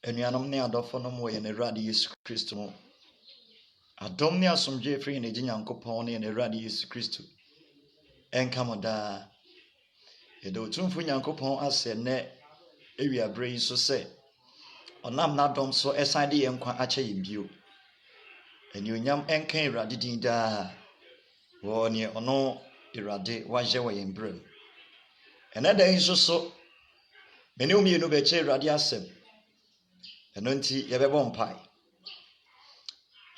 Enuanom ne adofo no mo ye ne Awurade Yesu Kristo mo. Adom ne asomdwe free ne Nyankopɔn ne ne Awurade Yesu Kristo. Enka mo da. Yede otumfu Nyankopɔn ase ne ewiabre yi so se onam na dom so esan de yenkwa ache yimbio. Enuonyam enka Awurade din da. Wo ne ono Awurade waje wo yembrem. Enada yi so mene umienu be che Awurade asem. Eno nti yebebo mpai.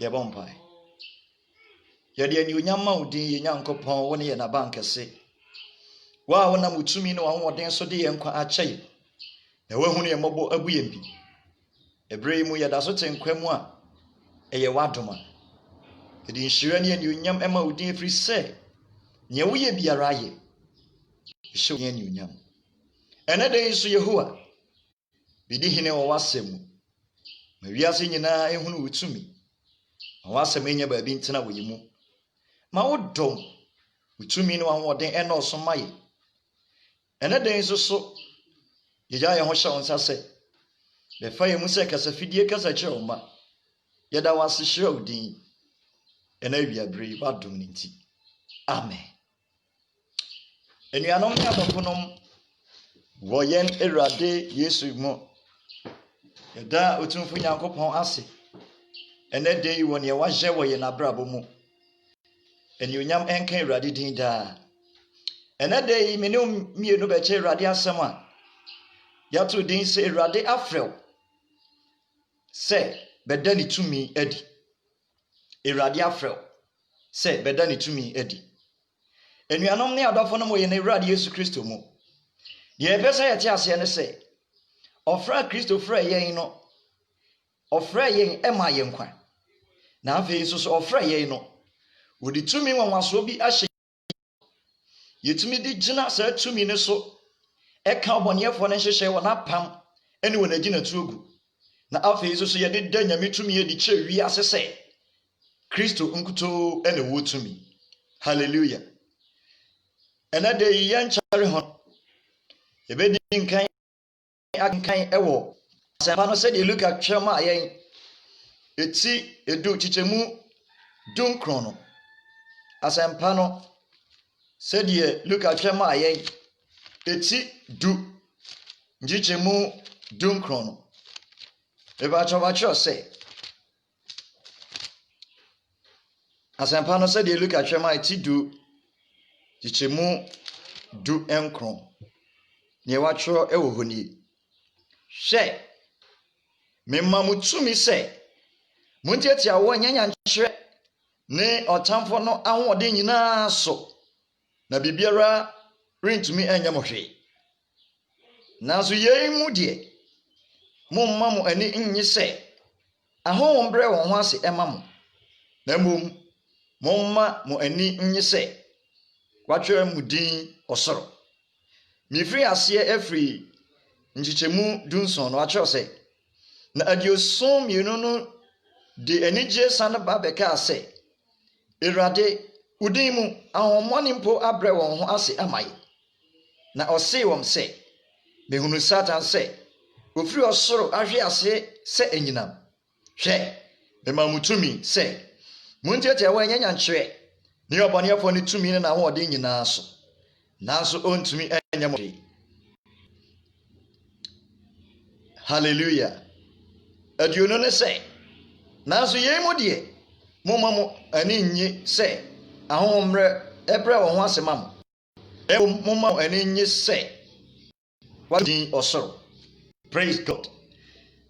Yebbo mpai. Yede enuonyam ma udin ye Nyankopɔn wo ne ye na bankese. Wa wona mutumi no ahoden so de yenkwa ache. Na wahunu ye mobo abu yembi. Ebre mu yeda so tenkwam a eye wadoma. Yede nhire ne enuonyam ema udin free se nye wo ye biara ye. Hye ye enuonyam. Ene de nso Yehowa bidi hene wo wasem. Ma wiase nyina ehunu utumi. Ma wasem enye ba bi ntena wo yimu. Ma wodom utumi no ahoden eno so maye. Ene de nso so yeja ye ho hye onsa se be fa ye mu se kasa fidie kasa kire o ma. Yeda wase hye odin. Ena wiabre wadom nti. Amen. Enuanom ne adofonom wo yen Awurade Yesu mo. Yeda otumfu Nyankopɔn ase. Ene de yi wo ne waje wo ye na brabo mu. Enuonyam enka Awurade din da. Ene de yi mene mienu be che Awurade asem a. Yato din se Awurade afrew. Se beda ni tumi edi. Awurade afrew. Se beda ni tumi edi. Enuanom ne adofo no mo ye na Awurade Yesu Kristo mu. Ye pese ye ti ase ne se ofra Kristo fra yen no ofra yen ema yen kwa. Na afi so so ofra yen no wodi tumi wanwaso bi ahye yetumi di gina sa tumi ne so eka oboneyefo ne hyehye wona pam ene wona gina tuogu. Na afi so so ye de da nyame tumi ye di kye wi ase se Kristo nkuto ene wo tumi. Hallelujah. Ena de yen chare ho ebedi nkan akan ewo asɛmpa no sɛ de Luka twɛm a yɛn eti edu chichemu dunkron no asɛmpa no sɛ de Luka twɛm a yɛn eti du chichemu dunkron no eba chɔbachɔ sɛ asɛmpa no sɛ de Luka twɛm a eti du chichemu du enkron ne watwɔ ewo honi hwɛ memma mutumi sɛ muntiatia wo nyanyankyerɛ ne ɔtamfo no ahoɔden nyinaa so na bibiara rentumi anya mo hwee. Nanso yei mu de momma mo ani nyi sɛ ahonhom brɛ wɔn ho ase ɛma mo. Na mmom momma mo ani nyi sɛ watwɛ mu din ɔsoro. Mifiri aseɛ afiri nchichemu dunson no atwɛ sɛ na adioson mienu no de anigye san ba bɛka sɛ Awurade udin mu ahomɔne mpo abrɛ wɔn ho ase amaye. Na ɔsee wɔm sɛ mehunu Satan sɛ ofiri ɔsoro ahwe ase sɛ anyinam. Hwɛ bɛma mutumi sɛ muntiatia wɔ nyanyankyerɛ ne ɔbɔneyɛfo ne tumi ne na ahoɔden nyinaa so. Nanso ontumi anya mo hwee. Hallelujah. Aduonu ne se nanso yei mu de momma mo ani nyi se ahomre ebre wo ho asema mo. Momma mo ani nyi se wadin osoro. Praise God.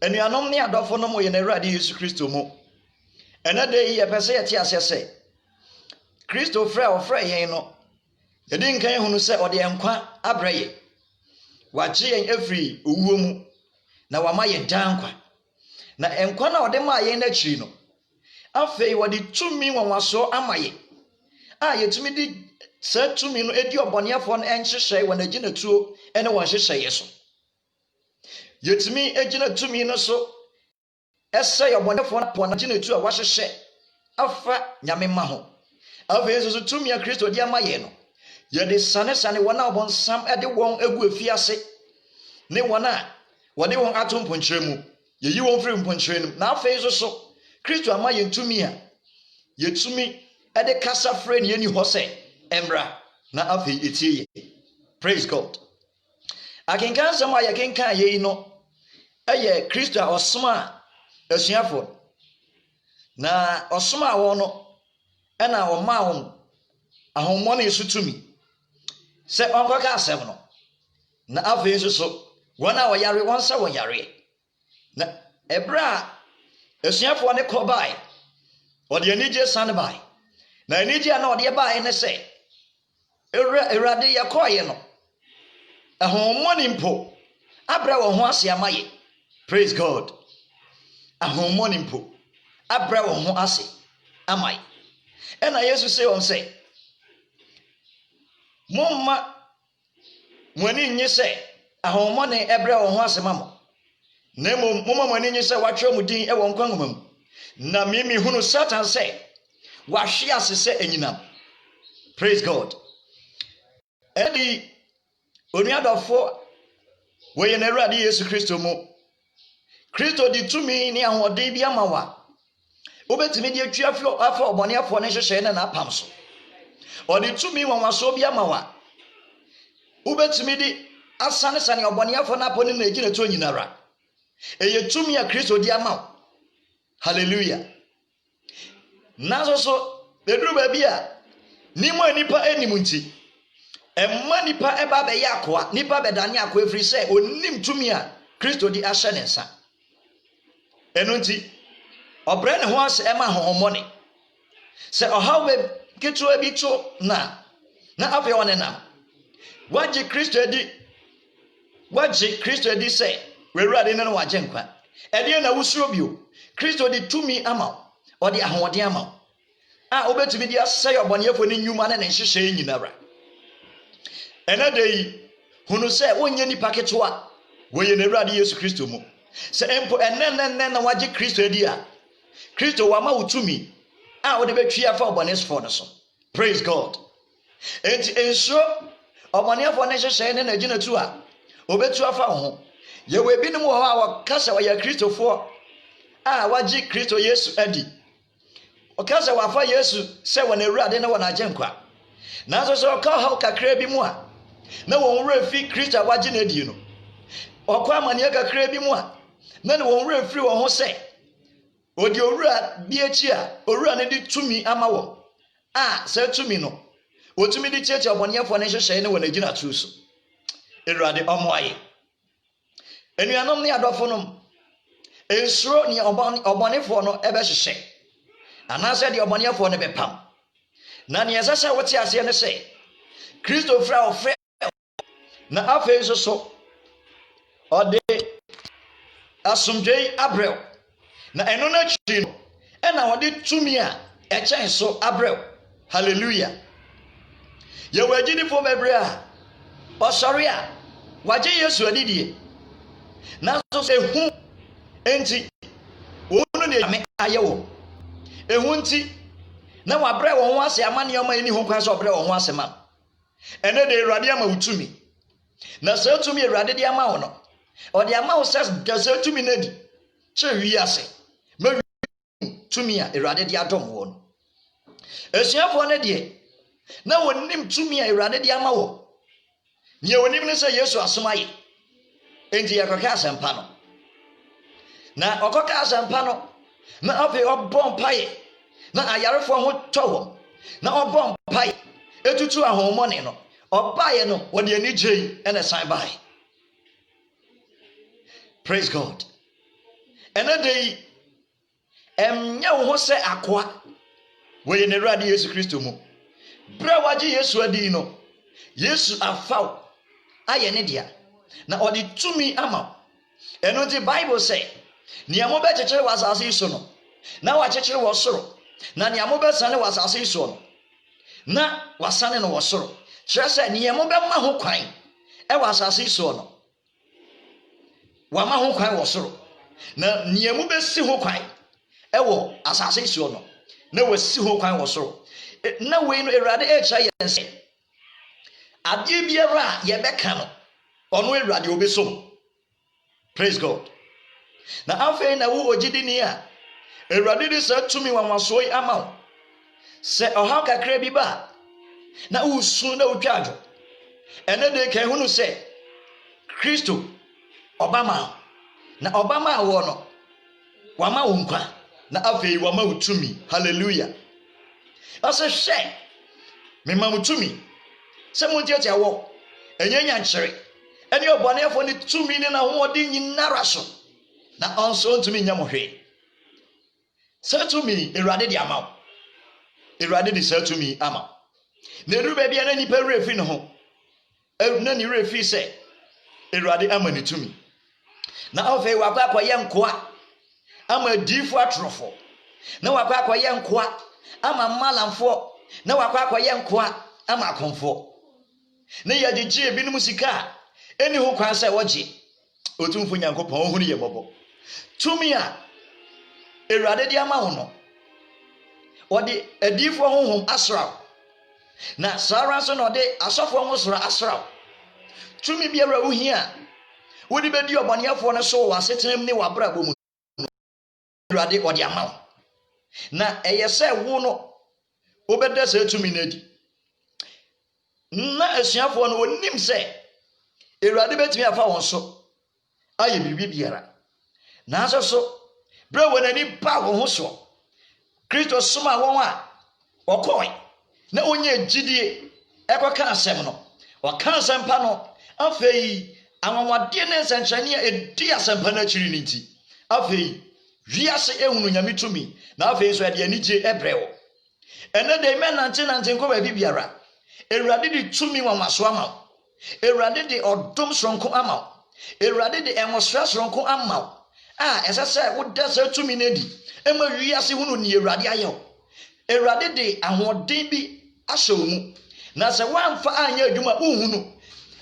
Enuanom ne adofo no mo ye na Awurade Yesu Kristo mu. Ena de ye pese ye ti ase se Kristo ofra yen no ye din kan hunu se ode enkwa abreye. Wagye yen afiri owuo mu na wama ye dankwa. Na enkwa na ode ma ye na chiri no afei wode tumi wanwaso amaye a yetumi di sa tumi no edi oboneyefo no enhyehye wona gina tuo ene won hyehye so. Yetumi egina tumi no so ese oboneyefo no pona gina tuo a wahyehye afa nyame ma ho. Afei so tumi a Kristo di amaye no ye de sane wona obonsam ede won egu afiase ne wona wode won atomponkyerɛ mu ye yi won free mponchire na afei so Kristo ama yentumi a yetumi e de kasa free ne ni ho se embra na afei etie ye. Praise God. Akenkan sam a yekenkan ye no eye Kristo a osoma asuafo na osoma wo no e na o ma won ahommo ne sutumi se onkoka asem no na afei so wona wo yare won sa won yare na ebra asuafo ne ko bai odi anije san bai na anije na odi bai ne se erade yakoye no ahommo ne mpo abra wo ho ase amaye. Praise God. Ahommo ne mpo abra wo ho ase amaye. Ena Yesu say on say momma mwani nye se ahommo ne ebra wo ho ase mamo na momma mwani nye se watwe mu din e wo nkwa ngoma mu na mimi hunu Satan say wahwe ase se anyinam. Praise God. Edi onuadofo we na Awurade Yesu Kristo mu Kristo di tumi ni ahode bi amawa obetimi di atwa afa obone afo ne hwehwe na apam so odi tumi wanwaso bi amawa obetimi di asane sane obone afo na apone na egina to nyinara eye tumi a Kristo di amawa. Hallelujah. Nazo so bedru ba bia ni mo nipa animunti emma nipa eba be yakoa nipa bedane akoa efri se onim tumi a Kristo di ahye ne nsa eno nti obre ne ho ase ema hohomone se ohaw be ketu abi to na afi one nam waji Kristo edi se wewurade ne no waje nkwa ede na wusuro bio Kristo di tumi ama o di ahode ama a obetumi di asɛ obonefo ne nyuma ne nhyehyɛ nyinara ena dei hunu sɛ wonye nipa ketewa woye na Awurade Yesu Kristo mu sɛ empo enen na waje Kristo edi a Kristo wama utumi a wode betwi afa obonesfo no so. Praise God. Enti enso obonefo ne hyehyɛ ne na gina tu a obetu afa ho ye we bi ne mo ha wa kasa wa ya Kristofo a waje Kristo Yesu adi okasa wafa Yesu se wona Awurade na wona agenkwa nanso so ka ha kakra bi mu a na won wura fi Kristo waje na adi no okwa amane kakra bi mu a na won wura fi won ho se odi owura bi echi a owura ne di tumi ama wo a se tumi no otumi di cheche obonefo ne hyehyɛ ne wona gina tu so. Awurade omoaye enuanom ne adofo nom ensuro ne obonefo no ebe hyehyɛ anase de obonefo ne bepam na ne yesese wote ase ne se Kristo fra ofre na afei so ode asomdwei abrel na eno na chi no ena ode tumi a echen so abrel. Hallelujah. Ye wagidi fo bebre a osori a waje Yesu adidie na so se hu enti wonu ne ame ayewo ehu nti na wabrɛ wo ho ase amane oma eni ho kwan so obrɛ wo ho ase ma ene de Awurade ama utumi na se utumi Awurade de ama wo no ode ama wo se se utumi na di che wi ase ma tumi a Awurade de adom wo no esuafo ne de na wonim tumi a Awurade de ama wo nye wonim ne se Yesu asomaye enti yakoka asempa no na okoka asempa no na afi obon paye na ayarefo ho tɔwɔ na ɔbɔ mpae etutu ahomone no ɔbae no wɔde ani gyei ɛna san bae. Praise God. Ɛna dei emnya wo ho sɛ akoa wɔyɛ na Awurade Yesu Kristo mu bra waje Yesu adi no Yesu afaw ayɛ ne dia na ɔde tumi ama ɛno nti Bible sɛ nea mo bɛkyekyere wɔ asase yi so no na wakyekyere wɔ soro na nea mo bɛsane wɔ asase yi so no na wasane no wɔ soro kyerɛ sɛ nea mo bɛma ho kwan ɛwɔ asase yi so no wama ho kwan wɔ soro na nea mo bɛsi ho kwan ɛwɔ asase yi so no na wasi ho kwan wɔ soro na wei no Awurade ɛkyerɛ yɛn sɛ adeɛ biara a yɛbɛka no ɔno Awurade obesom. Praise God. na afei na wo ogidini a Awurade de saa tumi wanwaso yi ama wo sɛ ɔhaw kakra bi ba na wosu na wotwa adwo ɛne de kan hunu sɛ Kristo Obama na Obama wo no wama wo nkwa na afei wama wo tumi. Hallelujah. Ɔsɛ hwɛ mema wo tumi sɛ montiatia wɔ ɛnyɛ nyankyere ɛne ɔbɔneɛfo ne tumi ne na hoɔde nyinara so na ɔnso ntumi nya mo hwee. Saa tumi Awurade de ama wo. Awurade de saa tumi ama wo. Na ɛduru baabi a na nipa werɛ fi ne ho na ne werɛ fi sɛ Awurade ama ne tumi na afei wakɔ akɔyɛ nkoa ama diifo atorofo na wakɔ akɔyɛ nkoa ama mmalamfoɔ na wakɔ akɔyɛ nkoa ama akomfoɔ na yɛgyegye ebinom sika a ɛni ho kwan sɛ wɔgye. Otumfo Nyankopɔn ohunu yɛ bɔbɔ. Tumi a Awurade de ama wo no ɔde adiifo honhom asraw na saa ara nso na ɔde asɔfo ho soro asraw. Tumi biara wo hia wodi bedi ɔbɔneɛfoɔ no so wɔ asetenam ne w'abrabɔ mu Awurade ɔde ama wo na ɛyɛ sɛ wo no wobɛda saa tumi no adi. Na asuafoɔ no wɔnim sɛ Awurade bɛtumi afa wɔn so ayɛ biribi biara. Nanso so berɛ wɔ n'ani ba wɔn ho soɔ Kristo soma wɔn a wɔkɔe na onye gyidie ɛkɔka asɛm no ɔka asɛmpa no afei anwanwadeɛ ne nsɛnkyerɛnne a ɛdi asɛmpa no akyiri no nti afei wiase ehunu Nyame tumi na afei nso ɛde anigye ɛbrɛ wɔ. Ɛnɛ de mɛnante nkɔ baabi biara Awurade de tumi wanwaso ama wo. Awurade de ɔdom soronko ama wo. Awurade de ɛnwosra soronko ama wo a ɛsɛ sɛ woda saa tumi no adi ɛma wiase hunu ne Awurade ayɛ wo. Awurade de ahoɔden bi ahyɛ wo mu na sɛ woamfa anyɛ adwuma wohunu.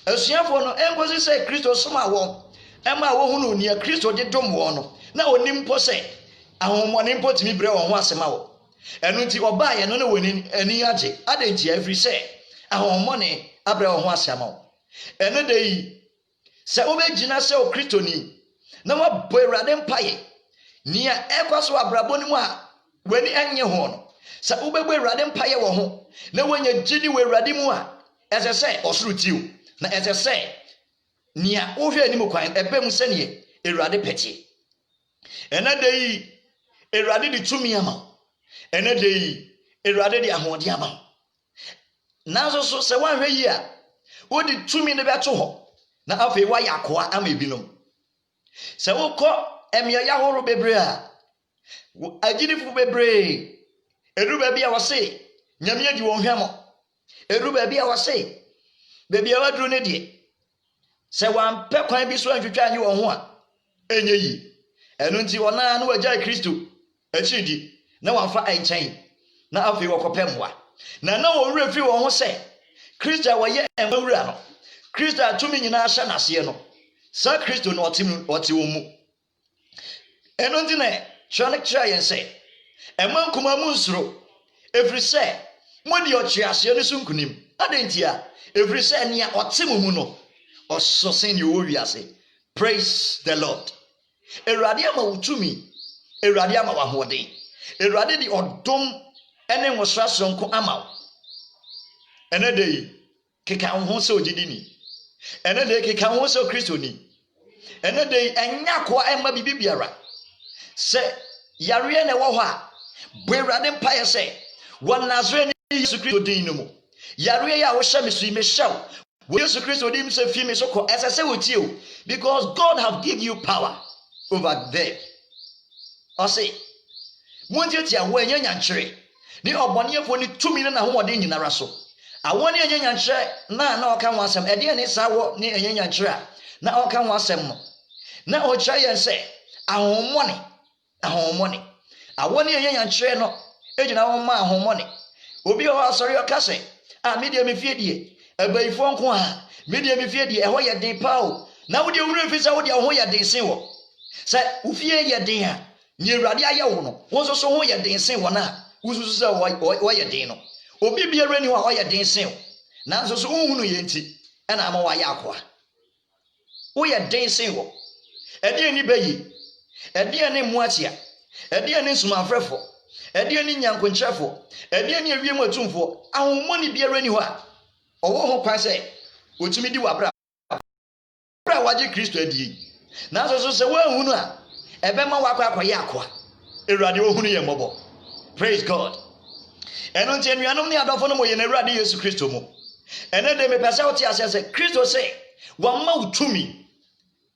Asuafoɔ no ɛnkosi sɛ Kristo soma wɔn ɛma wohunu nea Kristo de dom wɔn no na onim mpo sɛ ahohommɔne mpo tumi brɛ wɔn ho asɛm a wɔ. Ɛno nti ɔbaayɛ no na wɔn ani agye adɛn nti afiri sɛ ahohommɔne abrɛ wɔn ho asɛm a wɔ. Ɛno da yi sɛ wobɛgyina sɛ o Kristoni na wabɔ Awurade mpaeɛ nea ɛkɔ so abrabɔ no mu a w'ani ɛnyɛ ho no sɛ wobɛbɔ Awurade mpaeɛ wɔ ho na woanya gyidi wɔ Awurade mu a ɛsɛ sɛ ɔsoro tiw na ɛsɛ sɛ nea wohwɛ anim kwan ɛbɛ mu sɛneɛ Awurade pɛtie. Ɛna da yi Awurade de tumi ama wo. Ɛna da yi Awurade de ahoɔden ama wo. Nanso so sɛ woanhwɛ yi a wode tumi no bɛto hɔ na afei woayɛ akoa ama ebinom. Sɛ wokɔ ɛmeɛyɛ ahorow bebree a agyidifo bebree ɛduru baabi a wɔse Nyame adi wɔn hwɛ mo. Ɛduru baabi a wɔse baabi a waduru ne deɛ sɛ wampɛ kwan bi so antwitwa anyi wɔn ho a ɛnyɛ yi. Ɛno nti wɔnaa na wɔagyae Kristo akyiridi na wɔamfa ɛnkyɛn na afei wɔkɔpɛ mmoa na wɔwerɛ firi wɔn ho sɛ Kristo a wɔyɛ ɛmawura no Kristo a tumi nyinaa hyɛ n'aseɛ no saa Kristo no ɔte wɔn mu. Ɛno nti na kyerɛ no kyerɛ yɛn sɛ ɛma nkoma mu nsuro ɛfiri sɛ mode ɔkyeaseɛ no so nkonim. Adɛn nti a ɛfiri sɛ nea ɔte mo mu no ɔso sen nea ɔwɔ wiase. Praise the Lord. Awurade ama wo tumi. Awurade ama wo ahoɔden. Awurade de ɔdom ɛne nwosra soronko ama wo. Ɛnɛ da yi keka wo ho sɛ ogyidini. Ɛnɛ da yi keka wo ho sɛ Kristoni. Ɛnɛ da yi ɛnyɛ akoa ɛmma bibi biara. Sɛ yareɛ na ɛwɔ hɔ a bɔ Awurade mpaeɛ sɛ wɔ Nasarene Yesu Kristo din no mu yareɛ yi a wohyɛ me so yi mehyɛ wo Yesu Kristo din sɛ fi me so kɔ. Ɛsɛ sɛ wotie o because God have give you power over there. Ɔse montiatia wo ɛnyɛ nyankyere ne ɔbɔneɛfoɔ ne tumi no na hoɔden nyinara so. Awɔ ne ɛnyɛ nyankyerɛ na ɔka ho asɛm ɛdeɛ ne saa wɔ ne ɛnyɛ nyankyerɛ a na ɔka ho asɛm no na ɔkyerɛ yɛn sɛ ahohommɔne. Awɔ ne ɛnyɛ nyankyerɛ no egyina ho ma ahohommɔne. Obi hɔ asɔre ɔka sɛ a medeɛ mefie deɛ abayifoɔ nko a medeɛ mefie deɛ ɛhɔ yɛ den paa o na wodeɛ wura fi sɛ wodeɛ wo ho yɛ den sen wɔ. Sɛ wofie yɛ den a ne Awurade ayɛ wo no wo nso so ho yɛ den sen wɔ no a wosusu sɛ wɔyɛ den no. Obi biara ni hɔ a ɔyɛ den sen wo nanso so wohunu yɛ nti ɛna ama wɔayɛ akoa. Woyɛ den sen wɔ. Ɛdeɛ ni bɛyi ɛdeɛ ne mmoatia ɛdeɛ ne nsumafrɛfo ɛdeɛ ne nyankonkyerɛfo ɛdeɛ ne awiem atumfo ahomoni biara ni hɔ a ɔwɔ ho kwan sɛ otumi di wabra wagye Kristo adie nanso so sɛ woahunu a ɛbɛma wakɔ akɔyɛ akoa Awurade ohunu yɛ mmɔbɔ. Praise God. ɛno nti anuanom ne adɔfo no mo yɛ na Awurade Yesu Kristo mu ɛnɛ de mepɛ sɛ wote aseɛ sɛ Kristo sɛ wamma wo tumi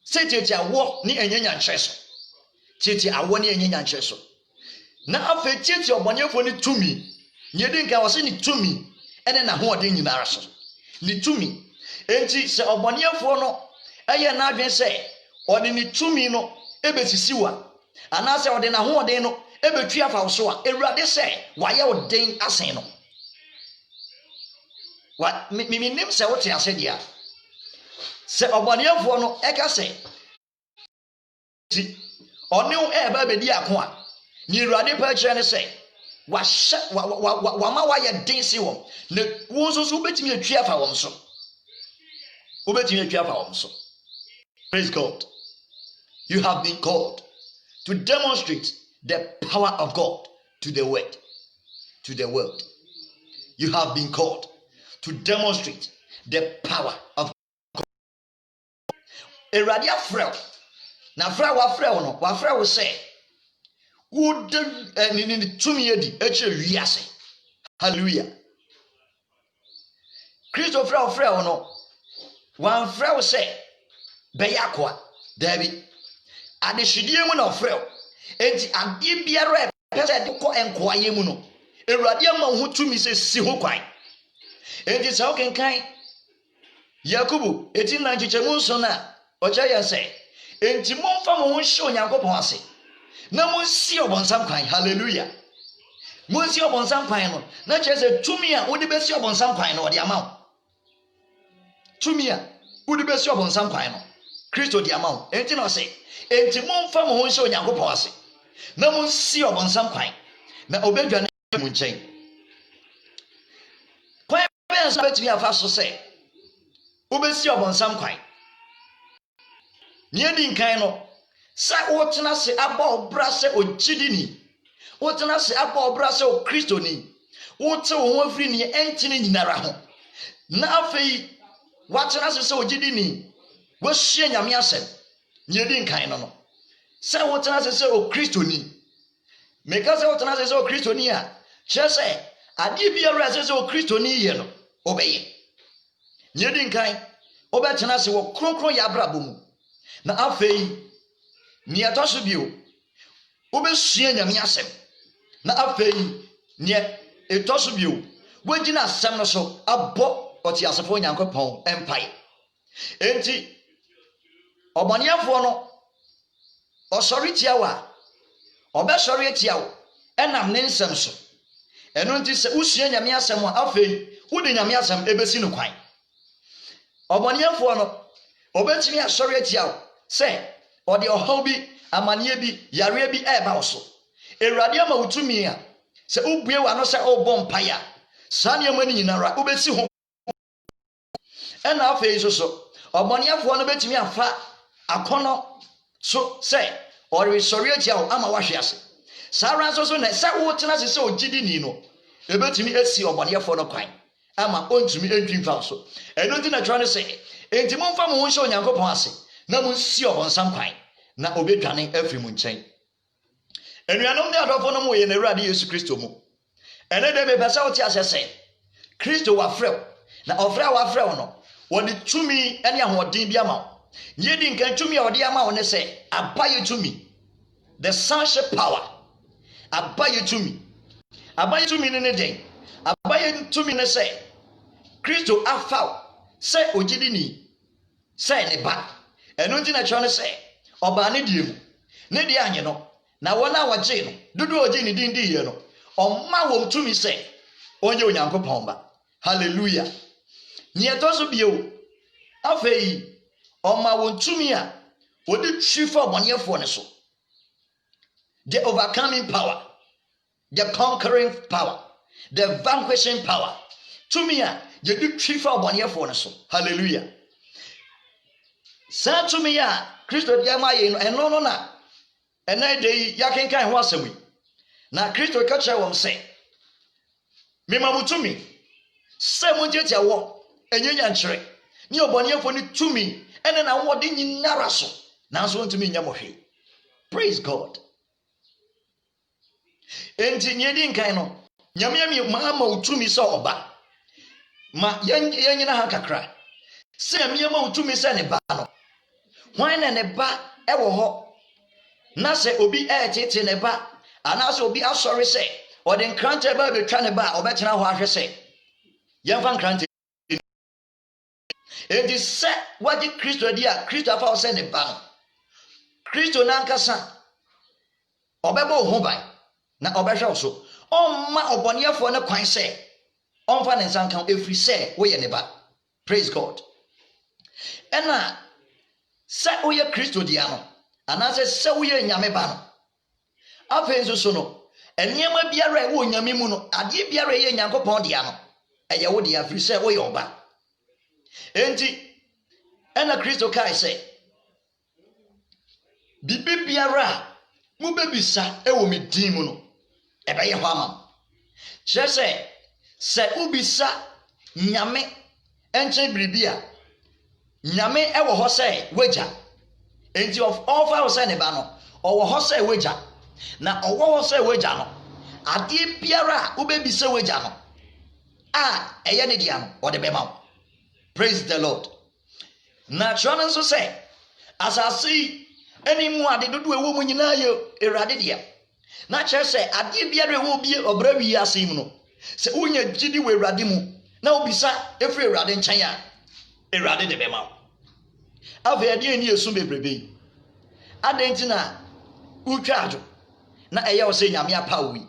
sɛ tete awɔ ne ɛnyanya nkyerɛ so tete awɔ ne ɛnyanya nkyerɛ so na afei tete ɔbɔnyɛfoɔ ne tumi nyɛ di nka wɔ sɛ ne tumi ɛne n'ahoɔden nyinara so ne tumi enti sɛ ɔbɔnyɛfoɔ no ɛyɛ n'adwene sɛ ɔde ne tumi no ɛbɛsisi wa anaasɛ ɔde n'ahoɔden no ɛbɛtwi afa wo so a Awurade sɛ wayɛ wo den asen no menim sɛ wote ase deɛ sɛ ɔbɔnyɛfoɔ no ɛka sɛ ti ɔne wo ɛba bɛdi ako a ne Awurade pɛ kyerɛ ne sɛ wama wayɛ den si wɔm na wo nso so wobɛtumi atwi afa wɔm so wobɛtumi atwi afa wɔm so. Praise God. You have been called to demonstrate the power of God to the world. To the world. You have been called to demonstrate the power of God. Awurade afrɛ na afrɛ no wafrɛ wo sɛ wode ne tumi adi akyerɛ wiase. Hallelujah. Kristo frɛ wo no wamfrɛ wo sɛ bɛyɛ akoa daabi adehyedie mu na ɔfrɛ wo enti adeɛ biara ɛpɛ sɛ de kɔ nkoayɛ mu no Awurade ama wo ho tumi sɛ si ho kwan enti sɛ wokenkan Yakobo eti na nkyekyɛmu nso na ɔkyerɛ yɛn sɛ enti momfa mo ho hyɛ Onyankopɔn ase na monsi ɔbɔnsam kwan. Hallelujah. Monsi ɔbɔnsam kwan no na kyerɛ sɛ tumi a wode bɛsi ɔbɔnsam kwan no ɔde ama wo tumi a wode bɛsi ɔbɔnsam kwan no Kristo di ama wo enti na ɔsɛ enti momfa mo ho hyɛ Onyankopɔn ase na monsi ɔbɔnsam kwan na obɛdwane mu nkyɛn. Kwan bɛn so bɛtumi afa so sɛ wobɛsi ɔbɔnsam kwan ne adi nkan no sɛ wotena se aba ɔbra sɛ ogyidini wotena se aba ɔbra sɛ Kristoni wote wo ho afiri ne ɛntene nyinara ho na afei watena se sɛ ogyidini wɔhyia Nyame asɛm ne adi nkan no sɛ wotena se sɛ Kristoni meka sɛ wotena se sɛ Kristoni a kyerɛ sɛ adeɛ biara sɛ sɛ Kristoni yɛ no wobɛyɛ ne adi nkan wobɛtena se wɔ kronkron yɛ abrabɔ mu na afei ne ɛtɔ so bio wobɛsua Nyame asɛm na afei ne ɛtɔ so bio wogyina asɛm no so abɔ ɔteasefoɔ Nyankopɔn ɛmpae enti ɔbɔneɛfoɔ no ɔsɔre tia wo a ɔbɛsɔre tia wo ɛnam ne nsɛm so ɛno nti sɛ wosua Nyame asɛm a afei wode Nyame asɛm ɛbɛsi no kwan ɔbɔneɛfoɔ no ɔbɛtumi asɔre atia wo sɛ ɔde ɔhaw bi amanneɛ bi yareɛ bi ɛɛba wo so Awurade ama wo tumi a sɛ wobue w'ano sɛ wobɔ mpaeɛ a saa nneɛma no nyinara wobɛsi ho ɛna afei so ɔbɔneɛfoɔ no bɛtumi afa akɔnnɔ so sɛ ɔresɔre atia wo ama wahwe ase saa ara nso so na sɛ wotena se sɛ ogyidini no ɛbɛtumi asi ɔbɔneɛfoɔ no kwan ama ɔntumi ɛntwi mfa wo so ɛno nti na twerɛ no sɛ enti momfa mo ho nhyɛ Onyankopɔn ase na monsi ɔbɔnsam kwan na obɛdwane afiri mu nkyɛn. Anuanom ne adɔfo no mo yɛ na Awurade Yesu Kristo mu ɛne de mepɛ sɛ wote asɛ sɛ Kristo wafrɛ wo na ɔfrɛ a wafrɛ wo no wɔde tumi ne ahoɔden bi ama wo nyɛ di nka tumi a wɔde ama wo ne sɛ abayɛ tumi the sonship power abayɛ tumi ne den abayɛ tumi ne sɛ Kristo afa wo sɛ ogyidini sɛ ne ba ɛno nti na kyerɛ no sɛ ɔbaa ne die mu ne deɛ anye no na wɔn a wɔgye no dodo ogye ne din diiɛ no ɔma wɔn tumi sɛ ɔnyɛ Onyankopɔn ba. Hallelujah. Nea ɛtɔ so bio afei ɔma wɔn tumi a wɔde twi fa ɔbɔneɛfoɔ ne so the overcoming power the conquering power the vanquishing power tumi a yɛde twi fa ɔbɔneɛfoɔ ne so. Hallelujah. saa tumi a Kristo de ama yɛ no ɛno no na And I day yakin kan ho asemi. Na Kristo ka kire won se. Me mamutumi. Se monjetia wo enye nyankire. Ni obonefo ni tumi ene na wode nyinara so. Nanso ntumi nya mohwe. Praise God. Enti nyedi nkan no. Nyame ma utumi se oba. Ma yenyina ha kakra. Se nyame ma utumi se ne ba no. Hwan na ne ba ewo ho. Na se obi tete ne ba ana se obi asori se ode nkrante ba betwa ne ba obetena ho ahwe se yemfa nkrante edi se wadi Kristo dia Kristo afa se ne ba no Kristo na nkasa obebo ho ban na obehwe so omma oboneyefo ne kwan se omfa ne nsankan efri se wo ye ne ba. Praise God. Ena se wo ye Kristo dia no anase se wo ye nyame ba no afenso so no eniema biara wo nyame mu no ade biara ye nyankopon dia no eye wo dia firi se wo ye oba. Enti ena Kristo kai se bibi biara mu bebisa ewo me din mu no ebe ye ho ama kire se ubisa nyame enche biribia nyame ewo ho se wagya. Enti of all fa se ne ba no owo ho se wagya na owo ho se wagya no ade biara ubebisa wagya no eye ne dia no ode be ma. Praise the Lord. Na chwana nso se asasi eni mu ade dodo ewo mu nyina ye erade dia na kire se ade biara ewo bie obra wi ase mu no se unya gidi we erade mu na obisa efre erade nchen a erade de be ma. Ave ade eni esu bebrebe adenti na utwa adwo na eye wo se nyame apa wi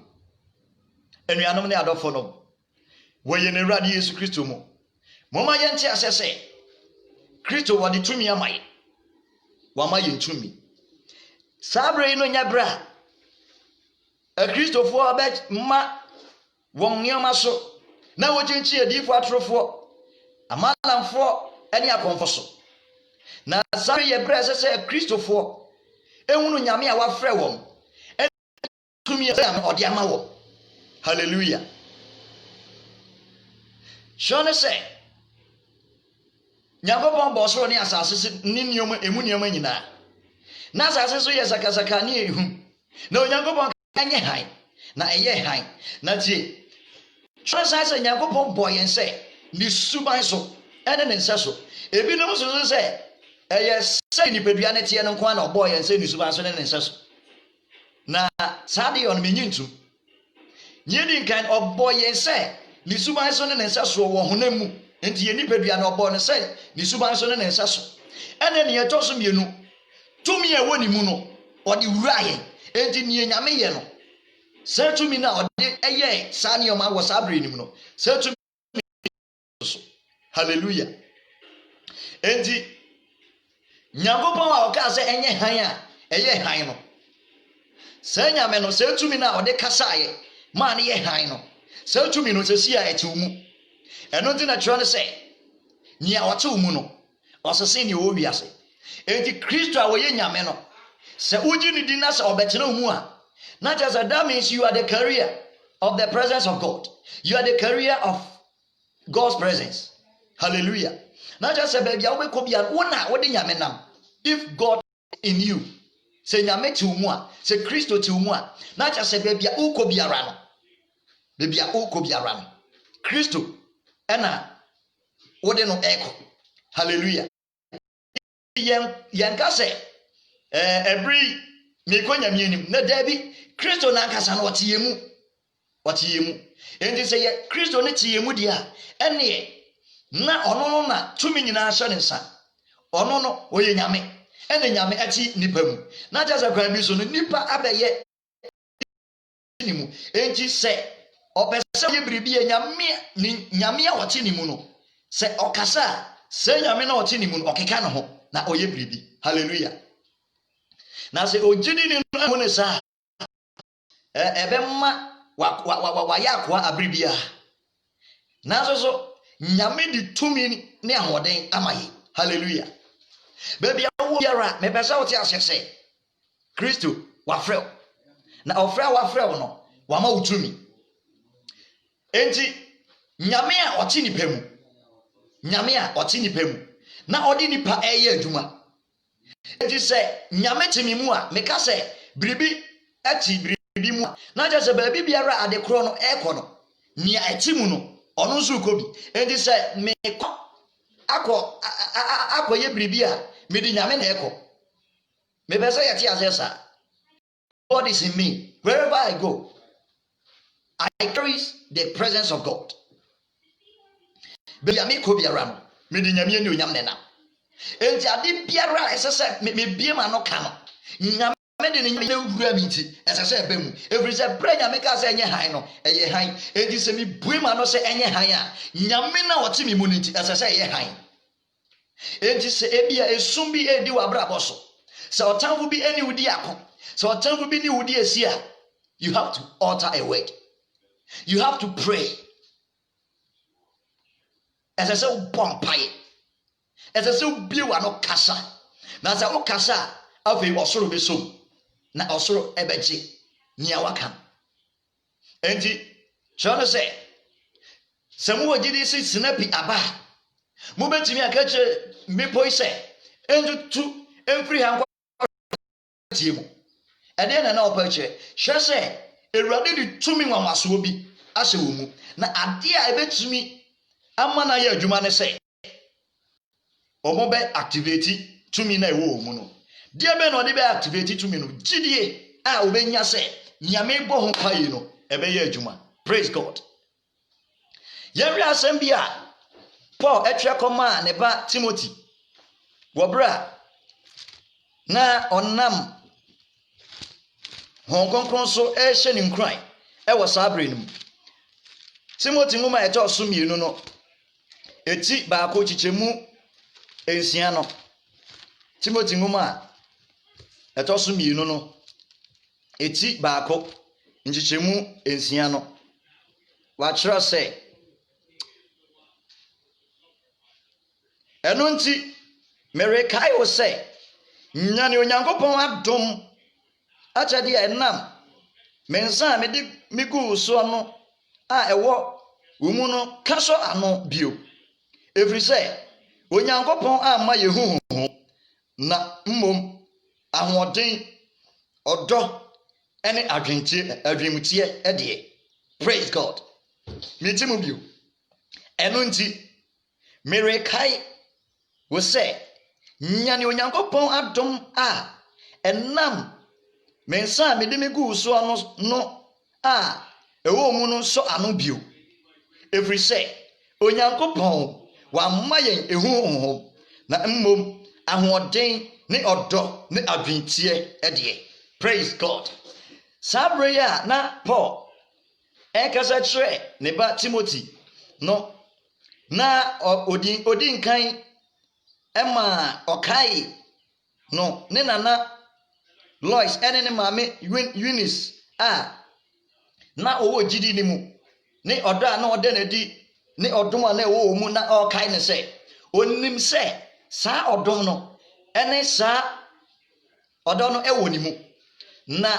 enuanom ne adofo no wo ye ne erade Yesu Kristo mu moma ye nti asese Kristo wadi tumi amaye wama ye ntumi sabre no nyabra Kristofo abet ma won nyama so na wojinchi adifo atrofo amalanfo eni akonfo so na sabre ye bra asese Kristofo ehunu nyame a wafrɛ won tumi ye ode ama wo. Hallelujah. Shone say Nyakopon bosoro ne asase ni nioma emu nioma nyina na asase so ye sakasaka ne ehu na Nyakopon kanye han na eye han na tie shone say Nyakopon boyen say ni suban so ene ne nse so ebi no so say eye say ni pedua ne tie no kwa na boyen say ni suban so ne nse so na sade on menyintu nyedi kan oboyen say ni suban so ne nse so wo honamu enti ye nipadua na obo ne say ni suban so ne nsa so ene ne yetoso mienu tumi e woni mu no ode wuraye enti ne nyame ye no say tumi na ode eye sane o ma wo sabre ni mu no say tumi so. Hallelujah. Enti Nyakopon wa oka say enye han a eye han no say nyame no say tumi na ode kasaye ma ne ye han no say tumi no sesi a eti mu eno ti na tro say nia ote umu no osese ni o wiase enti Kristo a wo ye nyame no se uji ni di na se obetena umu a na just that means you are the carrier of the presence of God. You are the carrier of God's presence. Hallelujah. Na just say baby a we ko bia wona wo de nyame nam. If God in you se nyame ti umu a se Kristo ti umu a na just say baby a wo ko biara no baby a wo ko biara no Kristo ena wode no eko. Hallelujah. Yen ka se every me ko nyame anim na dabi Kristo na nkasa na wote yemu enti se ye Kristo ne te yemu dia ene na ono no na tumi nyina hye ne nsa ono no oye nyame ene nyame ati nipa mu na jaza kwan bi so no nipa abeye ni mu enti se opese ye biribi ye nyame a wote ni mu no se okasa se nyame na wote ni mu no okeka no ho na oye biribi. Hallelujah. Na se ojini ni no ne sa ebe mma wa yakwa abribia na so nyame di tumi ne ahoden amaye. Hallelujah. Baby awo biara me pesa wote asese Kristo wafrɛ na wafrɛ no wama utumi enti nyame a ɔte nipa mu na ɔde nipa ɛyɛ adwuma enti sɛ nyame te me mu a meka sɛ biribi ati biribi mu a na kyerɛ sɛ baabi biara ade korɔ no ɛkɔ no nia ɛte mu no ɔno nso kɔ bi enti sɛ mekɔ akɔyɛ biribi a mede nyame na ɛkɔ mepɛ sɛ yɛte asɛ saa God is in me wherever I go I carry the presence of God bia me kɔ biara no mede nyame ne onyam nenam enti ade biara ɛsɛ sɛ mebie ma no ka no nyame de ne nyame wura mi nti ɛsɛ sɛ ɛbɛ mu ɛfiri sɛ brɛ nyame ka sɛ ɛnyɛ han no ɛyɛ han enti sɛ mebue ma no sɛ ɛnyɛ han a nyame na wɔte me mu no nti ɛsɛ sɛ ɛyɛ han enti sɛ ebia esum bi edi w'abrabɔ so sɛ ɔtamfo bi ani wudi ako sɛ ɔtamfo bi ni wudi esi a you have to utter a word you have to pray ɛsɛ sɛ wobɔ mpaeɛ ɛsɛ sɛ wobie w'ano kasa na sɛ wokasa a afei ɔsoro bɛsom na ɔsoro ɛbɛgye nea waka enti kyerɛ no sɛ mowɔ gyidi sɛ sinapi aba a mobɛtumi aka kyerɛ mmepɔ yi sɛ ɛntutu ɛmfiri ha nkɔ tie mu ɛdeɛ na ɔpɛ kyerɛ hyɛ sɛ Awurade de tumi nwanwasoɔ bi ahyɛ wɔ mu na adeɛ a ɛbɛtumi ama na yɛ adwuma ne sɛ ɔmo bɛ activate tumi na ɛwɔ wɔ mu no deɛ bɛ na ɔde bɛ activate tumi no gyidie a ɔbɛnya sɛ nyame bɔ ho paye no ɛbɛyɛ adwuma praise God yɛnhwɛ asɛm bi a Paul ɛtwerɛ kɔma ne ba Timothy wɔ berɛ a na ɔnam Hon Kronkron so ɛhyɛ ne nkuran ɛwɔ saa bere no mu Timothy nwoma ɛtɔ so mmienu no eti baako kyikyɛmu ensia no Timothy nwoma ɛtɔ so mmienu no eti baako nkyikyɛmu ensia no wakyerɛ sɛ ɛno nti merekae wo sɛ nyane Onyankopɔn adom akyɛde a ɛnam mensa a mede migu so no a ɛwɔ wo mu no ka so ano bio ɛfiri sɛ Onyankopɔn amma yɛhu ho na mmom ahoɔden ɔdɔ ɛne adwemtiɛ ɛdeɛ praise God meti mu bio ɛno nti merekae wo sɛ nyane Onyankopɔn adom a ɛnam mensa a mede migu so no a ɛwɔ mu no so ano bio ɛfiri sɛ Onyankopɔn wamma yɛn ehu honhom na mmom ahoɔden ne ɔdɔ ne adwentiɛ ɛdeɛ praise God saa bere a na Paul ɛkasa kyerɛ ne ba Timothy no na odi nkan ɛma ɔkae no ne nana Lois ɛne ne maame Eunice a na ɔwɔ gyidi ne mu ne ɔdɔ a na ɔda n'adi ne ɔdom a na ɛwɔ wɔ mu na ɔkae ne sɛ onim sɛ saa ɔdom no ɛne saa ɔdɔ no ɛwɔ ne mu na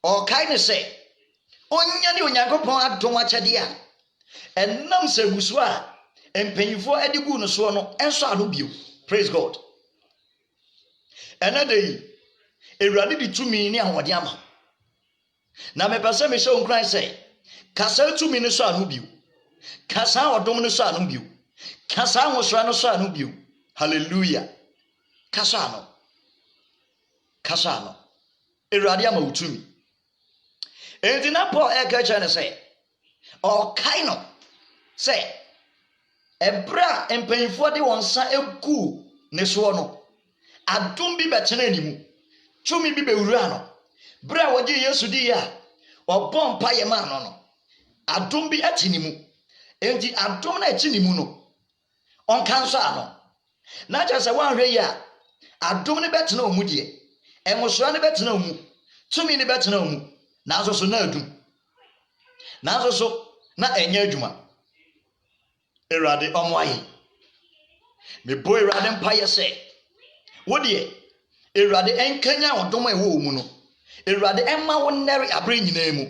ɔkae ne sɛ onya ne Onyankopɔn adom akyɛdeɛ a ɛnam sɛ guso a mpanyinfoɔ ɛde gu no soɔ no ɛnso ano bio praise God ɛna de yi Awurade de tumi ne ahoɔden ama na mepɛ sɛ mehyɛ wo nkran sɛ kasa tumi no so ano bio kasa ɔdom no so ano bio kasa ahosra no so ano bio hallelujah kasa ano Awurade ama wo tumi enti na Paul ɛka kyerɛ ne sɛ ɔkae no sɛ ɛberɛ a mpanyinfoɔ de wɔn nsa egu ne soɔ no adom bi bɛtena ne mu tumi bi bɛwura no berɛ a wɔgye Yesu di a ɔbɔ mpaeɛ maa no adom bi ati ne mu enti adom na ati ne mu no ɔnka nso ano na kyerɛ sɛ woanhwɛ yi a adom ne bɛtena wo mu deɛ ɛnwosora ne bɛtena wo mu tumi ne bɛtena wo mu nanso so na adum nanso so na ɛnyɛ adwuma Awurade ɔmo ayɛ mebɔ Awurade mpaeɛ sɛ wo deɛ Erade enkanya odom a ewo mu no. Erade emma wo nere abre nyina mu.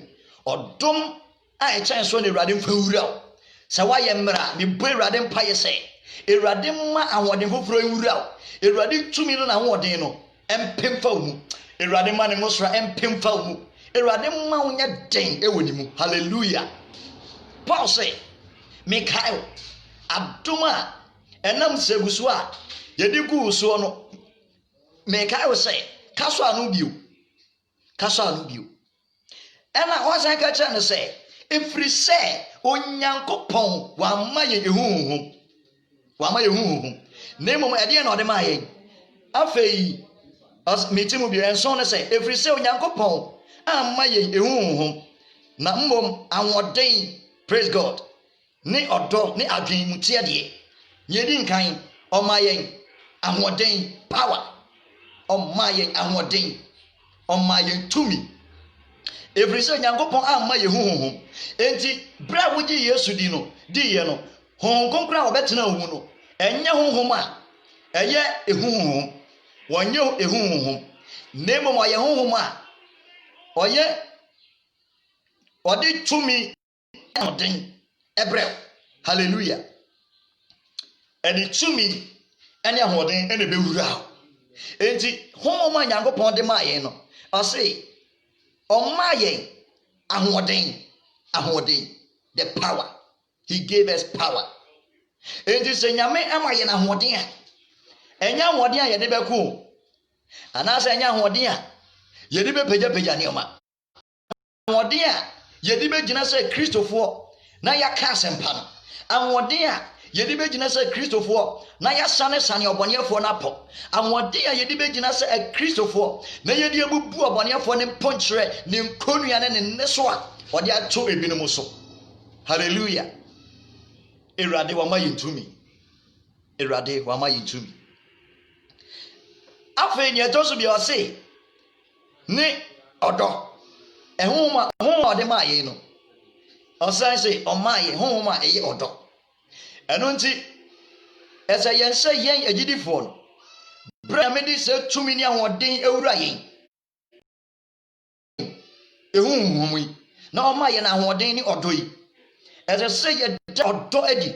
Odom a echen so na erade mfa wura o. Sa waye mmra me bo erade mpa ye se. Erade mma ahoden foforo wura o. Erade tumi no na ahoden no empem fa mu. Erade mma ne mosra empem fa mu. Erade mma wo nya den ewo ni mu. Hallelujah. Paul say, Mikael adoma enam seguso a yedi gu so no Mikael say kaso anu bio ena wasan ka kire ne say efri say onyankopon wa ma ye ehuhum nemo ma ede na ode ma ye afei as metimu bi enso ne say efri say onyankopon amma ye ehuhum na mmom anwoden. Praise God. Ni odo ni adwen mutie de. Nyedi nkan omayen ahoden power. Omayen ahoden. Omayen tumi. Every say nyankopon amma ye huhum. Enti bra wuji Yesu di no, di ye no. Hon konkra obetena omu no. Enye huhum a eye ehuhum. Wonye ehuhum. Nemo mo ye huhum a oye odi tumi odin ebrel. Hallelujah. Edi tumi ene ahoden ene bewura. Enti homoma nyankopon de ma ye no. O say oma ye ahoden the power. He gave us power. Enti se nyame ama ye na ahoden a enya ahoden a ye de beku. Anase enya ahoden a ye de be pagya ne oma. Ahoden a yedi be gina se Kristofo na ya ka asempa no anwode a yedi be gina se Kristofo na ya sane obonefo na po anwode a yedi be gina se Kristofo na yedi abubu obonefo ne ponchre ne nkonua ne neso a ode ato ebinom so. Hallelujah. Erade wa ma yintumi afa ni etoso bi o se ni odo ehuma ode ma ye no osan say omaye homa eye odo eno nti ese yen se yen agidifo no bra me di se tumi ni ahoden ewura yen ehumhum yi na omaye na ahoden ni odo yi ese se ye odo adi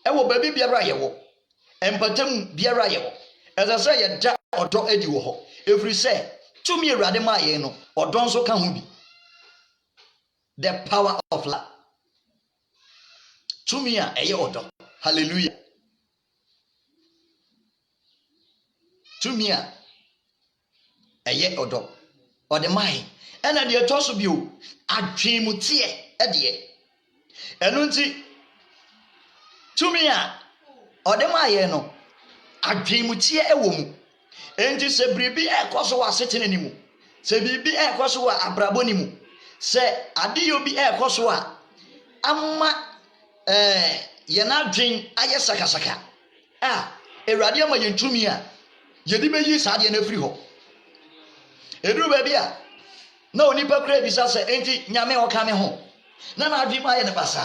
ewo baby biara ye wo empatam biara ye wo ese se ye da odo adi wo ho every say tumi Ewurade ma ye no odo nso ka ho bi. The power of love. Tumi a eye odo. Hallelujah. Tumi a eye odo. Ode mai ena de etoso bi o adwemutie ede. Enu nti tumi a ode ma ye no adwemutie ewo mu. Enti se bribi ekoso wa setene ni mu. Se bibi ekoso wa abrabo ni mu. Se adiyo bi ekoso a amma ye na dwen aye sakasaka Ewurade ama ye ntumi a ye di beyi saade na firi ho eduru ba bia na onipa kura bisa se enti nyame o ka me ho na na adwen ma ye ne basa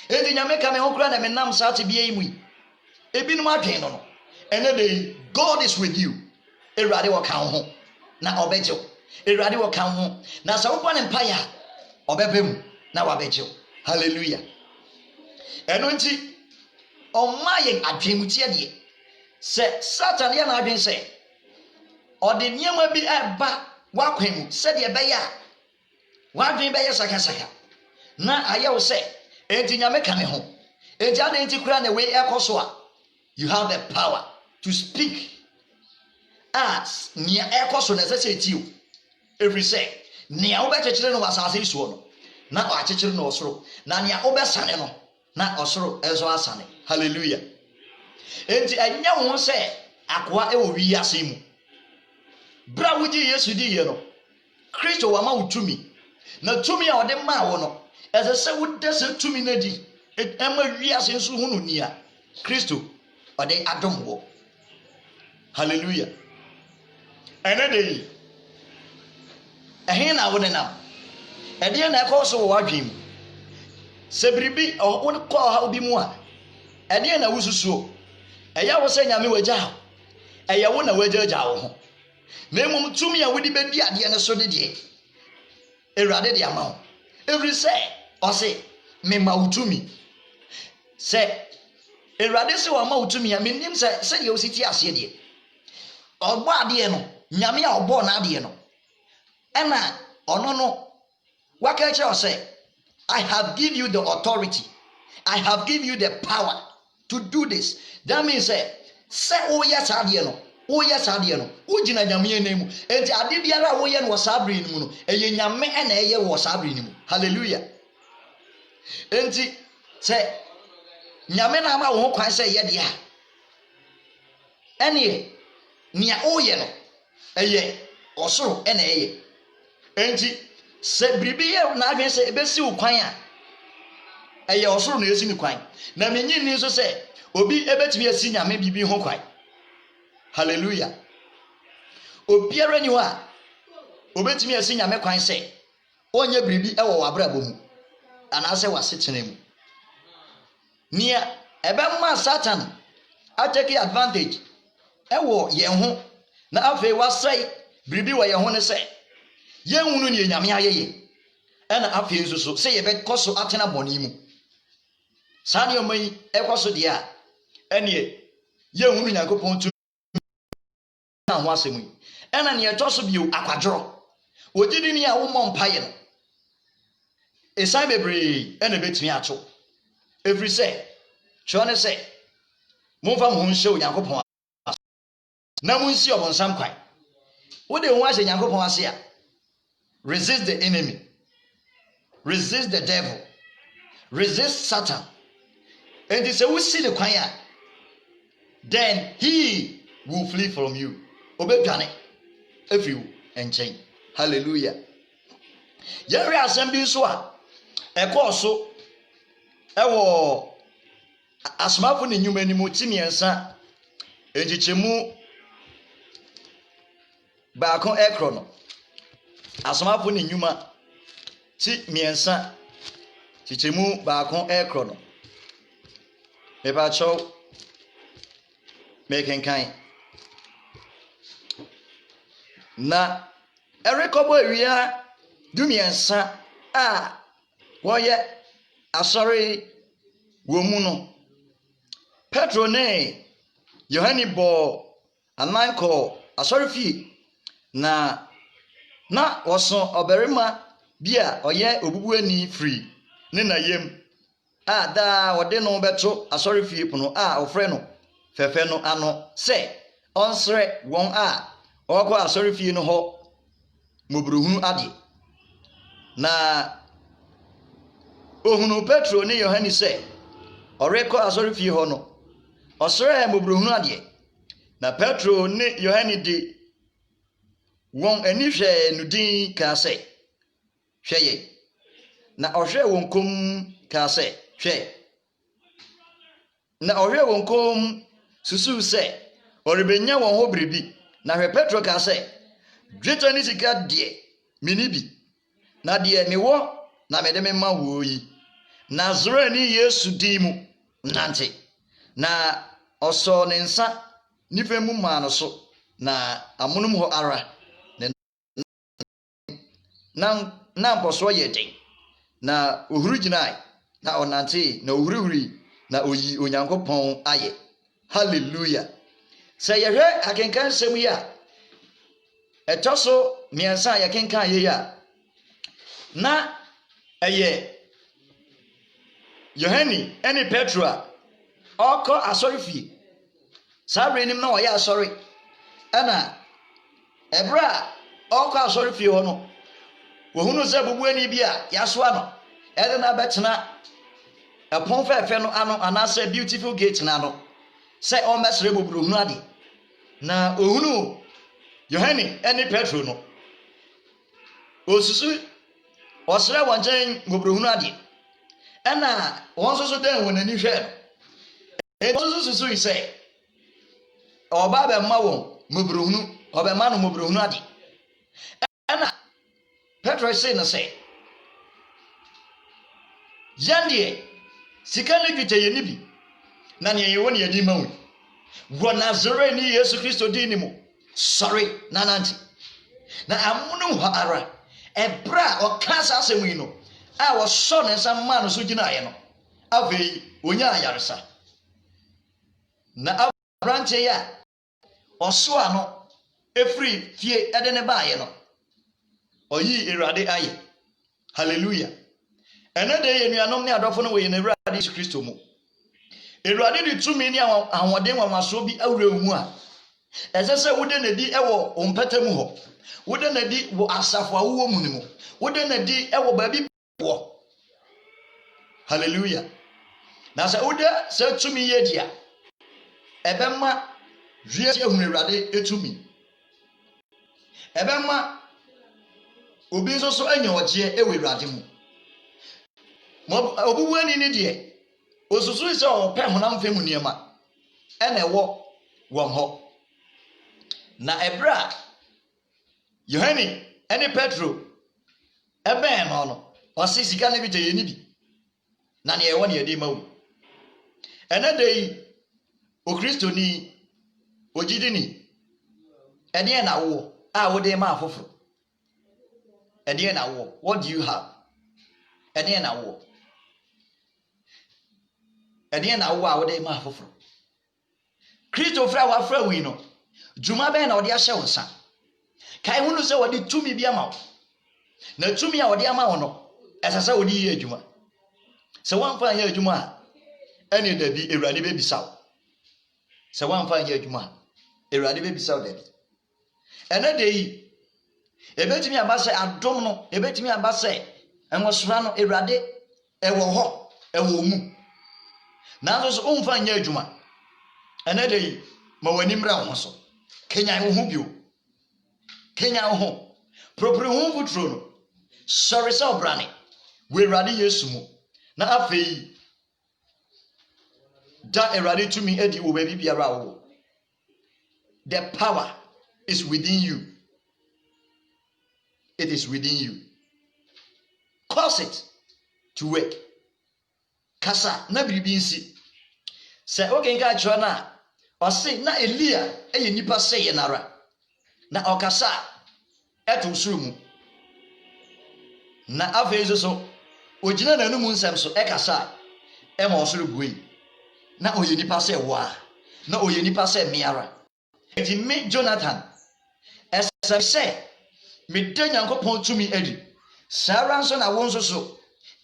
enti nyame ka me ho kura na me nam saate bia yi mu ebinum adwen no ene de God is with you. Ewurade wo ka ho na obejew. Ewurade wo ka ho na sa wo ne mpaya obebem na wabejew. Hallelujah. Eno nti oma ye adwemutie de se Satan ya na adwen se ode niam bi eba wakwan mu se de be ya wadwen be ya sakasaka na ayewo se enti nyame ka me ho enti ade enti kura na we ekoso a you have the power to speak as nia ekoso na se ti o every say nia wo be chechire no wasase suo no na o achechire no osoro na nia wo be sane no na osoro enso asane. Hallelujah. Enti anya ho se akoa e wo wi ase mu bra wuji Yesu di ye no Kristo wa ma utumi na tumi a ode ma wo no ese se wo dese tumi na di ema wi ase nso hu no nia Kristo ode adom wo. Hallelujah. Enede ehin na wo ne na ede na ekoso wo wadwem sebribi o ko ha obi mu a ede na wususuo eya wo se nyame wagya ɛyɛ wo na wagyaagya wo ho na mmom tumi a wodi bɛdi adeɛ no so de deɛ Awurade de ama wo ɛfiri sɛ ɔse mema wo tumi sɛ Awurade sɛ wama wo tumi a menim sɛ sɛdeɛ wosi ti aseɛ deɛ ɔbɔ adeɛ no nyame a ɔbɔɔ n'adeɛ no ɛna ɔno no waka kyerɛ wo sɛ I have give you the authority, I have give you the power to do this. That means say woyɛ saa adeɛ no wogyina nyame anim mu enti ade biara a woyɛ no wɔ saa bere no mu no ɛyɛ nyame ɛna ɛyɛ wɔ saa bere no mu. Hallelujah. Enti sɛ nyame na ama wo ho kwan sɛ yɛ deɛ a ɛne nea woyɛ no ɛyɛ ɔsoro ɛna ɛyɛ. Enti sɛ biribi yɛ na adwene sɛ ɛbɛsi wo kwan a ɛyɛ ɔsoro na ɛsi ne kwan na menyi ni nso sɛ obi ɛbɛtumi asi nyame biribi ho kwan. Hallelujah. Obiara ni hɔ a obɛtumi asi nyame kwan sɛ ɔnyɛ biribi ɛwɔ w'abrabɔ mu anaasɛ w'asetena mu. Nea ɛbɛma Satan atake advantage ɛwɔ yɛn ho na afei wasɛe biribi wɔ yɛn ho ne sɛ yɛnhunu ne nyame ayɛyɛ ɛna afei nso so sɛ yɛbɛkɔ so atena bɔne mu. Saa nneɛma yi ɛkɔ so deɛ a ɛneɛ yɛnhunu Nyankopɔn tumi na ho asɛm yi ɛna ne ɛtɔ so bio akwadworɔ ogyidi ni a womɔ mpaeɛ no ɛsan bebree ɛna ɛbɛtumi ato ɛfiri sɛ kyerɛ ne sɛ momfa mo ho nhyɛ Onyankopɔn na monsi ɔbɔnsam kwan. Wode ho ahyɛ Nyankopɔn ase a resist the enemy, resist the devil, resist Satan. And it's a we see the kwan, then he will flee from you. Obey Johnny if you and change. Hallelujah. Yeri assembly so a course so ewo asmafo ne nyuma ni mutimi ensa ejichemu baako ekro no asmafo ne nyuma ti miensa chichemu baako ekro no meba chow mekenkan na erekobo ewia dumiensa a woye asori wo mu no Petro ne Yohane bo ananko asori fie na woso oberima bia oye obubuani free ne na yem a da wode no beto asori fie pono a ofre no fefe no ano se onsre won a okọ asori fie no ho mobruhunu ade na ohunu Petro ne Yohane se oreko asori fie ho no osre mobruhunu ade na Petro ne Yohane di won ani hwe nudin ka se hweye na ohwe won kom ka se hwe na ohwe won kom susu se orebenya won ho bribi na hwe Petro ka se dwetwa ni sika de minibi na de mewo na mede me ma wo yi na zoro ni Yesu din mu nante na oso ne nsa nifa mu ma no so na amunum ho ara na mposo yeden na ohuru ginai na onante na ohurihuri na oyi Onyankopɔn aye. Hallelujah. Say yehwe akenkan sem yi a etoso miensa yakenkan ye ya na eye Yohane ene Petro a oko asori fie sabre nim na oye asori ana ebra oko asori fie ho no wohunu se bubuani bia yaso ano ede na betena epon fefe no ano anase beautiful gate na no se o mesre bobruhunu ade na ohunu Yohane ene Petro no osusu osre wonjen bobruhunu ade ena wonsoso den wonani hwe e osusu ise oba be ma won mobruhunu oba ma no mobruhunu ade ena Petro say no say yandie sika ne twete ye ni bi na ne ye woni adi mawu Wɔ Nazarene Yesu Kristo din mu. Sorry, nananti. Na amono hɔ ara. Ebra ɔka saa asɛm yi no. A wɔsɔ ne nsa ma no so gyina ayɛ no. Afei, onya ayaresa. Na abrante ya ɔso ano efiri fie ɛde ne baayɛ no. Oyi Awurade ayɛ. Hallelujah. Ɛno de yɛ nuanom ne adɔfo no wɔ yɛn Awurade Yesu Kristo mu. Awurade de tumi ne ahoɔden nwanwaso bi awura mu a ɛsɛ sɛ wode na di ɛwɔ ompɛta mu hɔ. Wode na di wɔ asafo awuo mu ne mu. Wode na di ɛwɔ baabi wɔ. Hallelujah. Na sɛ wode sɛ tumi yɛ di a ɛbɛma wiase ehunu Awurade etumi. Ɛbɛma obi nso so anya ɔgye ɛwɔ Awurade mu. Obubu ani ne deɛ osusu sɛ ɔpɛ honam fam nneɛma ɛna ɛwɔ wɔn hɔ. Na ɛbra Yohane ɛne Petro ɛbɛn no ɔse sika ne bi gye yɛ ni bi na ne ɛwɔ ne yɛde ma wo. Ɛna da yi okristoni ogyidini ɛdeɛ na wo a wode ma afoforo. Ɛdeɛ na wo, what do you have? Ɛdeɛ na wo. Ɛdeɛ na wo a wode ma afoforo. Kristo fra wa fra wi no dwuma bɛn na ɔde ahyɛ wo nsa. Kae hunu sɛ wɔde tumi bi ama wo. Na tumi a wɔde ama wo no ɛsɛ sɛ wɔde yɛ adwuma. Sɛ wɔmfa yɛ adwuma a ɛne dabi Awurade bɛbisa wo. Sɛ wɔmfa yɛ adwuma a Awurade bɛbisa wo dabi. Ɛna de yi ebetumi aba sɛ adom no ebetumi aba sɛ ɛnwosora no Awurade ɛwɔ hɔ ɛwɔ mu. Nanso so wɔmfa yɛ adwuma. Ɛna de yi ma w'ani mmra wo ho so. Kenya wo ho bio. Kenya wo ho. Propre ho futuro no. Sorry sɛ ɔbrane. We Awurade Yesu mu. Na afei da Awurade tumi adi wo baabi biara wo. The power is within you. It is within you. Cause it to work. Kasa na biribi nsi. Sɛ oge nka atwerɛ na ɔse na Elia ɛyɛ nipa sɛ yɛ nara. Na ɔkasa ɛto soro mu. Na afei so ogyina n'anum nsɛm so ɛkasa ɛma ɔsoro bue. Na ɔyɛ nipa sɛ wa. Na ɔyɛ nipa sɛ meara. Enti me Jonathan ɛsɛ sɛ meda Nyankopɔn tumi adi. Sara nso na wo nso so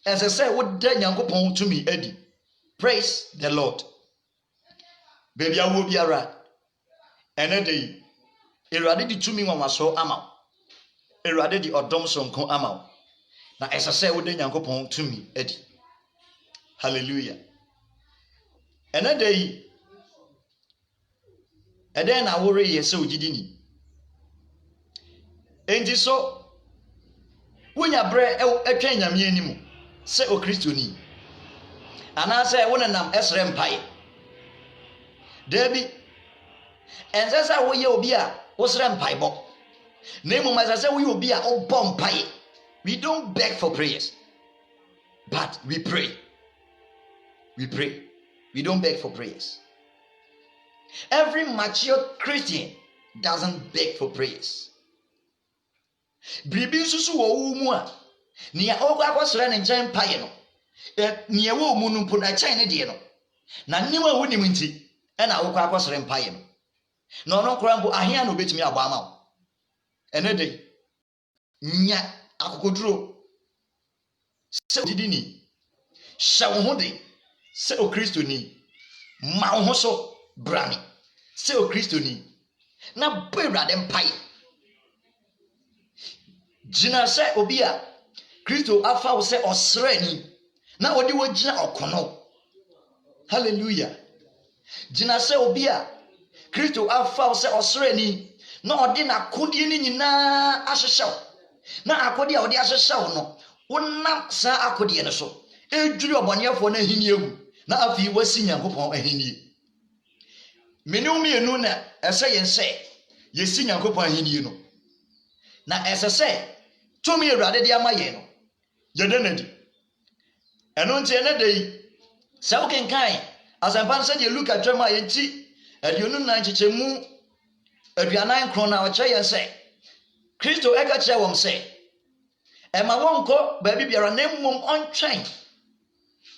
ɛsɛ sɛ woda Nyankopɔn tumi adi. Praise the Lord. Baby awo biara ɛnɛ de yi Awurade de tumi nwanwaso ama wo. Awurade de ɔdɔm sonko ama wo. Na ɛsɛ sɛ woda Nyankopɔn tumi adi. Hallelujah. Ɛnɛ de yi ɛdɛn na wore yɛ sɛ ogyidini. Enti so wonya brɛ ɛtwa Nyame anim sɛ okristoni. Anaasɛ wonenam ɛsrɛ mpae. Dabi ɛnsɛ sɛ woyɛ obi a wosrɛ mpaebɔ. Na mmom ɛsɛ sɛ woyɛ obi a wobɔ mpae. We don't beg for prayers, but we pray. We pray. We don't beg for prayers. Every mature Christian doesn't beg for prayers. Biribi nsusu wɔ wo mu a nea ɔkɔ akɔsrɛ ne nkyɛn mpae no nea wɔ mu no mpo na kyɛn ne deɛ no na nneɛma a wonim nti ɛna wokɔ akɔsrɛ mpae no na ɔno nkora mpo ahia na obetumi abɔ ama wo. Ɛnɛ de nya akokoduro sɛ odidini hyɛ wo ho de sɛ okristoni ma wo ho so brane sɛ okristoni na bɔ Awurade mpae. Gyina sɛ obi a Kristo afa wo sɛ ɔsrɛni na ɔde wo gyina ɔkono. Hallelujah. Gyina sɛ obi a Kristo afa wo sɛ ɔsrɛni na ɔde n'akodeɛ ne nyinaa ahyehyɛ wo. Na akodeɛ a ɔde ahyehyɛ wo no wonam saa akodeɛ no so edwiri ɔbɔneɛfoɔ no ahenni egu na afei wasi Nyankopɔn ahenni. Mene umienu na ɛsɛ yɛn sɛ yɛsi Nyankopɔn ahenni no. Na ɛsɛ sɛ tumi Awurade de ama yɛn no yɛde na di. Ɛno nti ɛnɛ da yi sɛ wokenkan asɛmpa no sɛdeɛ Luka twam a yɛnti aduonu nan chichemu aduanan kron na oche yen se Kristo eka che wom se ema wonko ba bibiara na mmom ontwen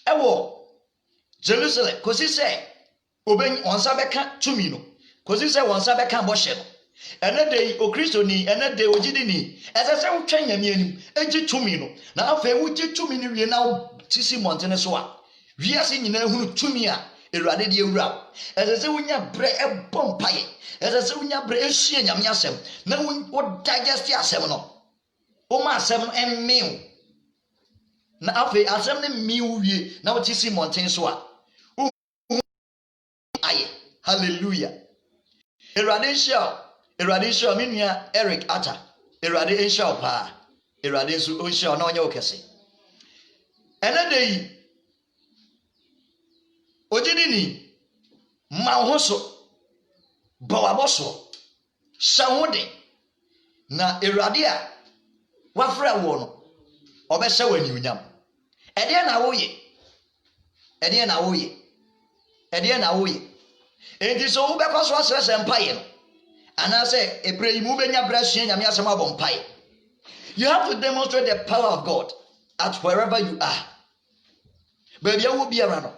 ewo Jerusalem kosi se oben onsa beka tumi no kosi se wonsa beka boshe no ene de o Kristo ni ene de ogidi ni ese se wotwen nyame anim eji tumi no na afa wuji tumi ni wie na tisi montene so a wiase nyina hunu tumi a Erade de ewura ese se wonya bre ebom paye ese se wonya bre ehie nyame asem na wo digest asem no o ma asem no emmew na afa asem ne miw wie na wo tisi montene so a aye hallelujah Erade show me nua Eric Atta Erade show pa Erade so o show na onye okese ene dey ojidi ni ma hoso bawaboso shawode na Erade a wafra wo no obehye wani unyam ede na woye enti so wo bekọ so asese mpaye no anase ebrei mu benya brasua nyame asem abom pai. You have to demonstrate the power of God at wherever you are. Baby awu biara no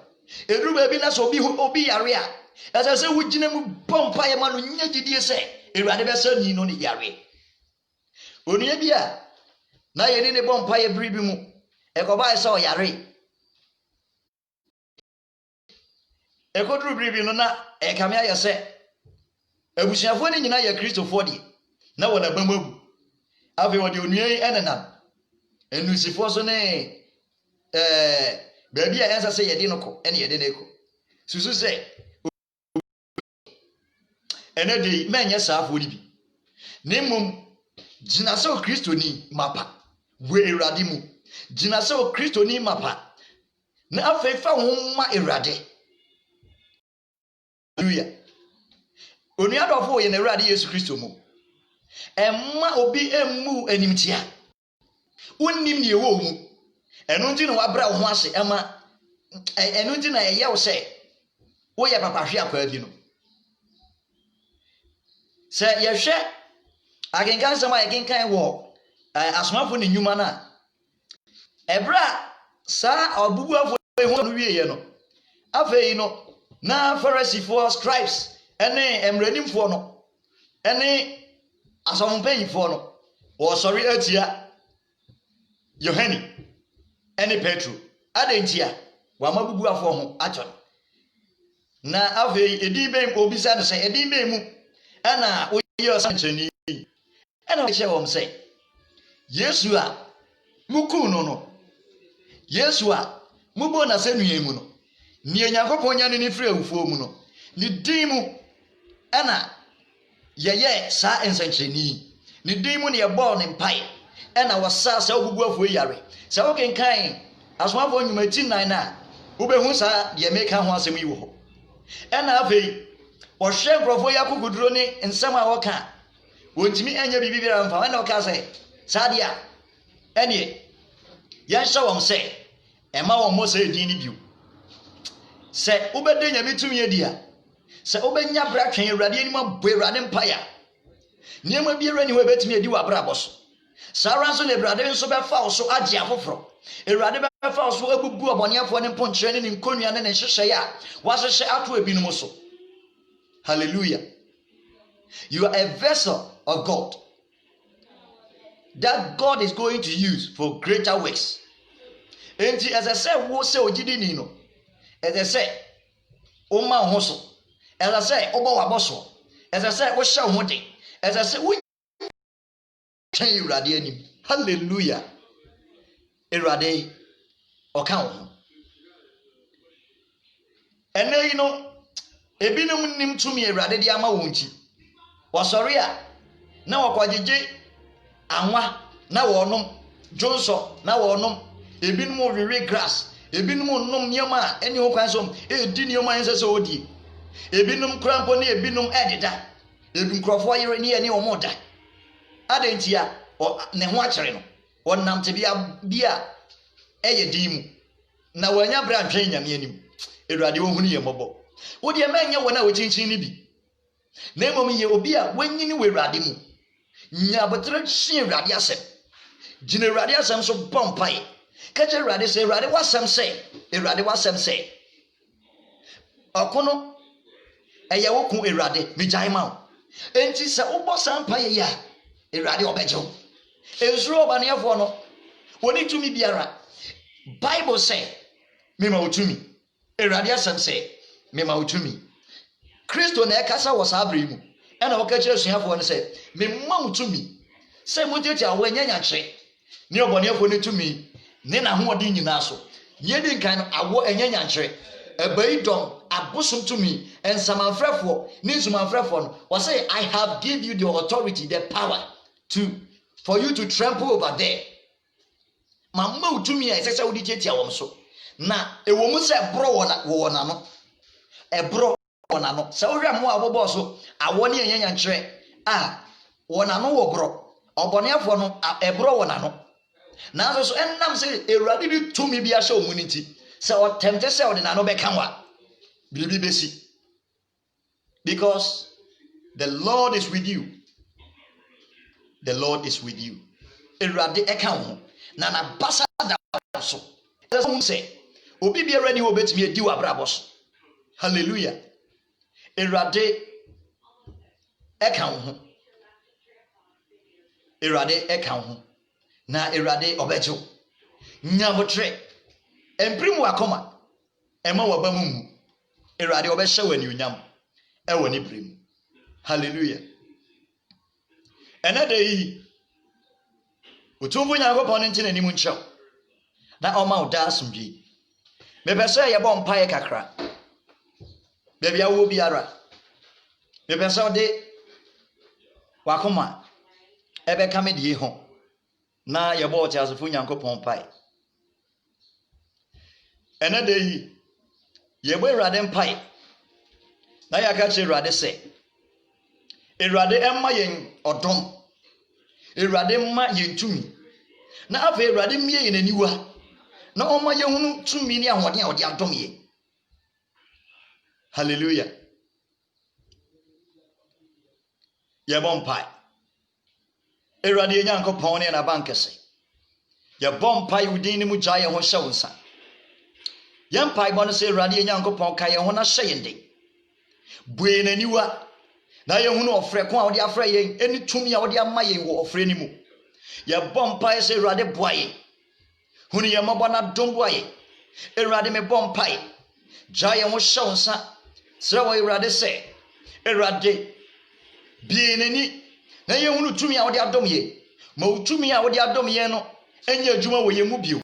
edu baby na so obi yare a asase wugina mu bom pai ma no nya gidie se Erade be se ni no ne yare onia bia na ye ni ne bom pai ebri bi mu ekoba se o yare ekodru bribi no na ekame aye se abusuafo ni nyina ye Kristofo de na wona bamabu ave wode onuai enenam enusifo so ne baby a ensa se yede no ko ene yede ne ko susu se ene de menye saafo ni bi nemum gina se o Kristo ni mapa we Erade mu gina se o Kristo ni mapa na afefa ho ma Erade. Hallelujah. Oniadofo ye na Erade Yesu Kristo mu. Emma obi emu animtia. Wonnim ne ewo mu. Eno nti na wabra wo ho ase emma eno nti na eye wo se wo ye papa hwe akwa bi no. Se ye hwe agenkan sama agenkan wo asomafo ne nyuma na ebra sa obubuafo ho no wiye no. Afei no na Pharisee for scribes ene emranimfo no ene asommpanyimfo no wo sorry atia Yohani ene Petro adentia wa mabubuafo ho acho na afei edibem obisa no se edibem mu ana oyi osanchani ana we shewom se Yesu a muku no Yesu a mubo na senuyem mu no ni Nyankopon nya ne firi awufo mu no ni din mu ana yeye sa ensancheni ni din mu ne ye ball ne mpae ana wasa sa obubuafo yare sa wokenkan asomafo nyumati nan na wobehu sa de meka ho asem yi wo ho ana afei wo hwe nkrofo yakukuduro ne nsem a woka wontimi anya bibibira mfa ana woka se sa dia ene yan sha won se ema won mo se din ni biu se ubede nyame tumi edia se ubenya bra twen Erade anim abo Erade mpaya niema biara ni we betumi edi wa bra aboso sara nso le Erade nso be fa so age afoforo Erade be fa so abubu oboniafo ne mponkyere ne nkonua ne nhyehyɛ ya wahyehyɛ ato ebinum so. Hallelujah. You are a vessel of God that God is going to use for greater works. Enti as I say wo se ogidi ni no as I say o ma ho so as I say obo wa boso as I say wo hye ho de as I say wo twen Erade anim. Hallelujah. Erade oka ho ene yi no ebinum nim tumi Erade de ama wo nti wasori a na wakwagege anwa na wonom jonso na wonom ebinum rere grass ebinum nom niema eni ho kwan so edi niema ense se odi ebinum krampo ne ebinum edida ebin krofo yere ne eni omoda adentia ne ho akere no wonnam te bia eye dimu na wanya bra hwen nyame anim Erade wo hunu ye mobo wo de manya wona wo chinchin ni bi na mmom ye obi a wanyini we Awurade mu nya botre hye Awurade asem gina Awurade asem so bompai ka che Awurade se Awurade wasem se Awurade wasem se akono eye wo ku Awurade mi gyan ma enti se wo sampa ye ya Awurade obejo ezuru obaneafo no woni tumi biara Bible say mema otumi Awurade asem se mema otumi Kristo na ekasa wo sabre mu ena wo ka kire suafo no se memma otumi se moteti awo nyanya kye ne obaneafo ne tumi ne na ho odi nyina so yedi nkan no awo nyanya kye ebaidom abosom tumi ensamanfrefo ni nsumanfrefo no wo say I have give you the authority the power for you to trample over there mamma utumi a esese wo di tietia wo so na ewo mu se bro wo na no ebro wo na no se wo hwe mo abobo so awo ne nyanya nkire wo na no wo bro oboneafo no ebro wo na no na so ennam se Awurade bi tumi bi ahye omuniti se o temte se o de na no be kanwa bibi besi because the Lord is with you. The Lord is with you. Awurade eka ho na na basa da so so say obi bi arani wo betimi edi wa brabo so hallelujah Awurade eka ho Awurade eka ho na Awurade obejo nyabotre emprimu akoma ema waba mu Awurade obehye wani unyam e woni primu hallelujah enade yi utumbu Nyankopon nti na nimu nchew na oma uda asumdwi mebese ye bo mpae kakra bebia wo biara mebese ode wakoma ebe kamedie ho na ye bo tiasofo Nyankopon mpae enade yi ye bo Awurade mpae na ya ka che Awurade se Awurade emma yen odom Awurade mma yen tumi na afa Awurade mie yen aniwa na omma ye hunu tumi ni ahode a ode adom ye hallelujah ye bompai Awurade Nyankopon ne na bankese ye bompai udin ni mu gya ye ho hye wonsa ye mpai bo no se Awurade Nyankopon ka ye ho na hye yende bue naniwa na ye hunu ofre ko a ode afra ye eni tumi a ode ama ye wo ofre ni mu ye bompai se Awurade boaye hunu ye mabona dom boaye Awurade me bompai gya ye ho hye wonsa sra wo Awurade se Awurade bie nani na ye hunu tumi a ode adom ye ma utumi a ode adom ye no enya adwuma wo ye mu bio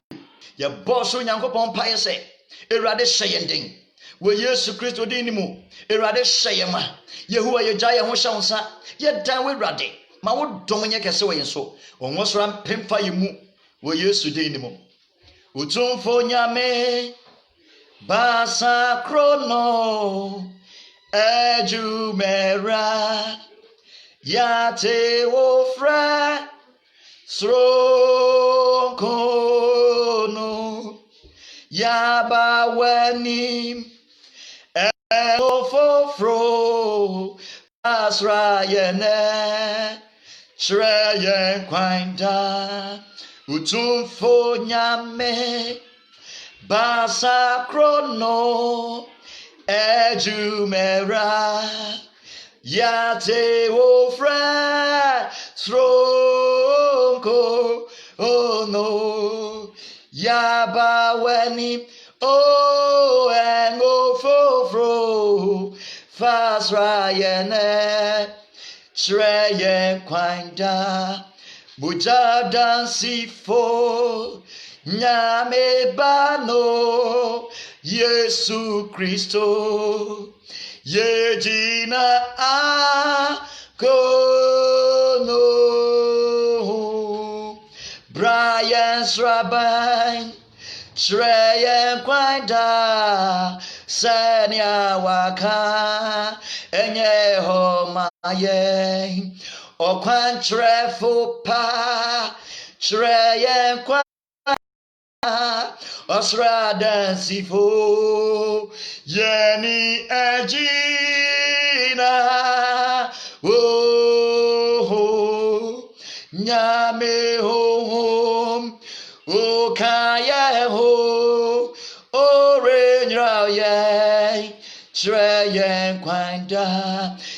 ye boss Nyankopon pae se Awurade hye yenden wo Yesu Kristo din ni mu Awurade hye ye ma Yehowa ye gya ye ho hye wonsa ye dan wo Awurade ma wo dom nye kese wo yenso onwo sora mpemfa ye mu wo Yesu din ni mu utumfo nyame basa krono ejumera yate ofra srokono yabaweni ofofro asrayene shreyen kwanda utumfo nyame basa krono ejumera yate ofra stronko oh no yabaweni oh and ofofro fasrayene shreyen kwanda Bujadan sifo nyame bano Yesu Kristo yejina kono Brian's Rabbi Shreyen kwanda senya waka enye homaye okwantrefo pa Shreyen kwanda Osra dansifo yeni ajina oh nyame home o kaya ho orenra ye Treyen kwanda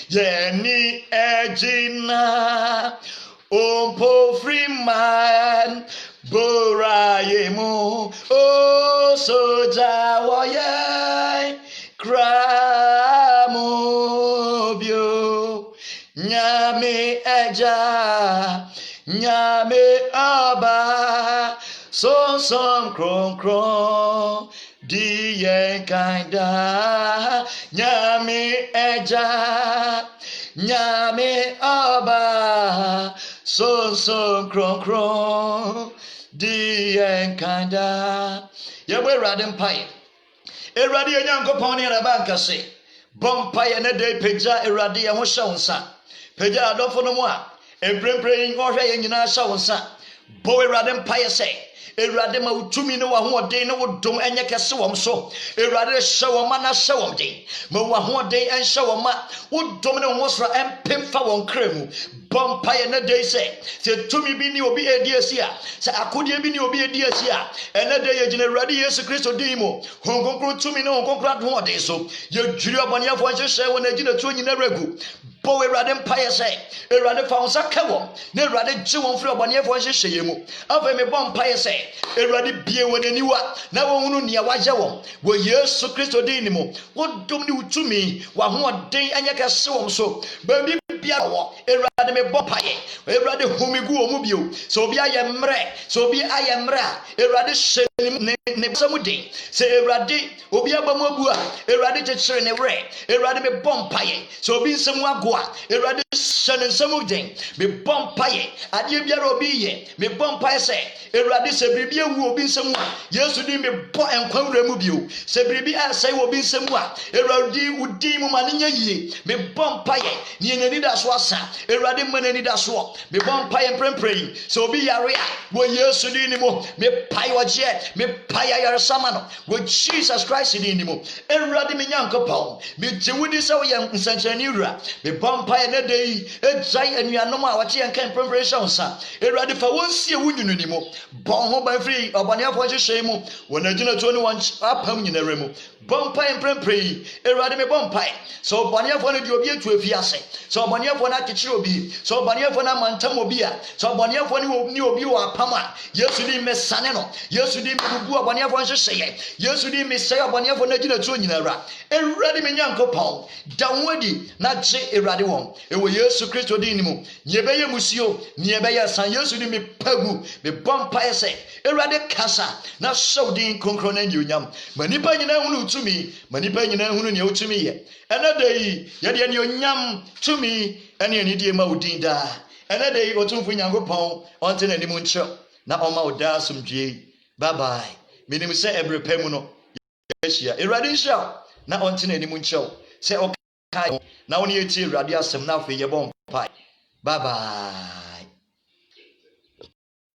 yeni ajina Ompo freeman Borayemu O soja waye Kramobio Nyame eja Nyame aba Son kron kron Diyen kinda Nyame eja Nyame aba Son kron di enkanda yebwe rade mpaye erade enyankopon ne raba nkase bompaye ne de pagya erade ye ho hye wonsa pagya adofo no mu a emprempre yin ohwe ye nyina hye wonsa bo erade mpaye se Erade ma utumi ne wahoɔden ne wodom enye kese wom so erade hye wom ma na hye wom den ma wahoɔden enhye wom ma wodom ne wosra empemfa won kremu bompaye ne dey se tumi bi ni obi edi asi a se akodie bi ni obi edi asi a ene dey ye gine erade Yesu Kristo din mu honkonkro tumi ne honkonkro adoɔden so ye dwiri oboniafo nhyehyɛ won agina tu nyina regu bo erade mpaye se erade fa wonsa ka wom ne erade gye won firi oboniafo nhyehyɛ ye mu afa me bompaye se erade bie won aniwa na wonhunu nia wagye won wo Yesu Kristo din mu wodom ne utumi wahoɔden enye kese wom so ba bi bia wo erade me bompaye erade humigu omu bio so obi ayemre so obi ayemre erade hyenim ne samudin se erade obi abamu abu a erade kyekere ne wre erade me bompaye so obi nsemu agoa erade hyene samudin me bompaye ade biara obi ye me bompaye se erade se biribi ewu obi nsemu a Yesu din me bo enkwawura mu bio se biribi asai obi nsemu a erade udi mu mane nya yie me bompaye ni enani da so asa erade manani da so me bompaye emprempre so obi yare a wo Yesu din mu me paye oje me paye yare sama no wo Jesus Christ din mu erade me nyankopon me jewudi se wo ye nsanchani wura me bompaye ne dei ejai anuanom a wache enkan emprempre shonsa erade fa wonsie wununu ni mu bon ho ban free oboniafo hyehyɛ mu wona agina to ne won apam nyinare mu bompaye emprempre erade me bompaye so oboniafo no di obi etu afiase so oboniafo na akekere obi so oboniafo na mantam obi a so oboniafo ni obi wa apam a Yesu di mesane no Yesu di bubu oboniafo hyehyɛ Yesu di mesai oboniafo na agina to nyinara erade me nyankopon da wodi na gye erade won ewo Yesu Kristo din ni mu nyebeye musio nyebeye san Yesu di me pagu me bompaye se erade kasa na shawdin konkro na nyonyam manipa nyina hunu utumi manipa nyina hunu ne utumi ye ena dei ye de ne onyam tumi ene ani die ma udin da ena dei otumfu nyankopon onte na nimu nkyɛ na ɔma oda asomdwe bye bye minim se ebrepɛ mu no yɛhyia erade nhyɛ na onte na nimu nkyɛ se ɔka na woni etie erade asɛm na afei yɛbɔ mpa bye bye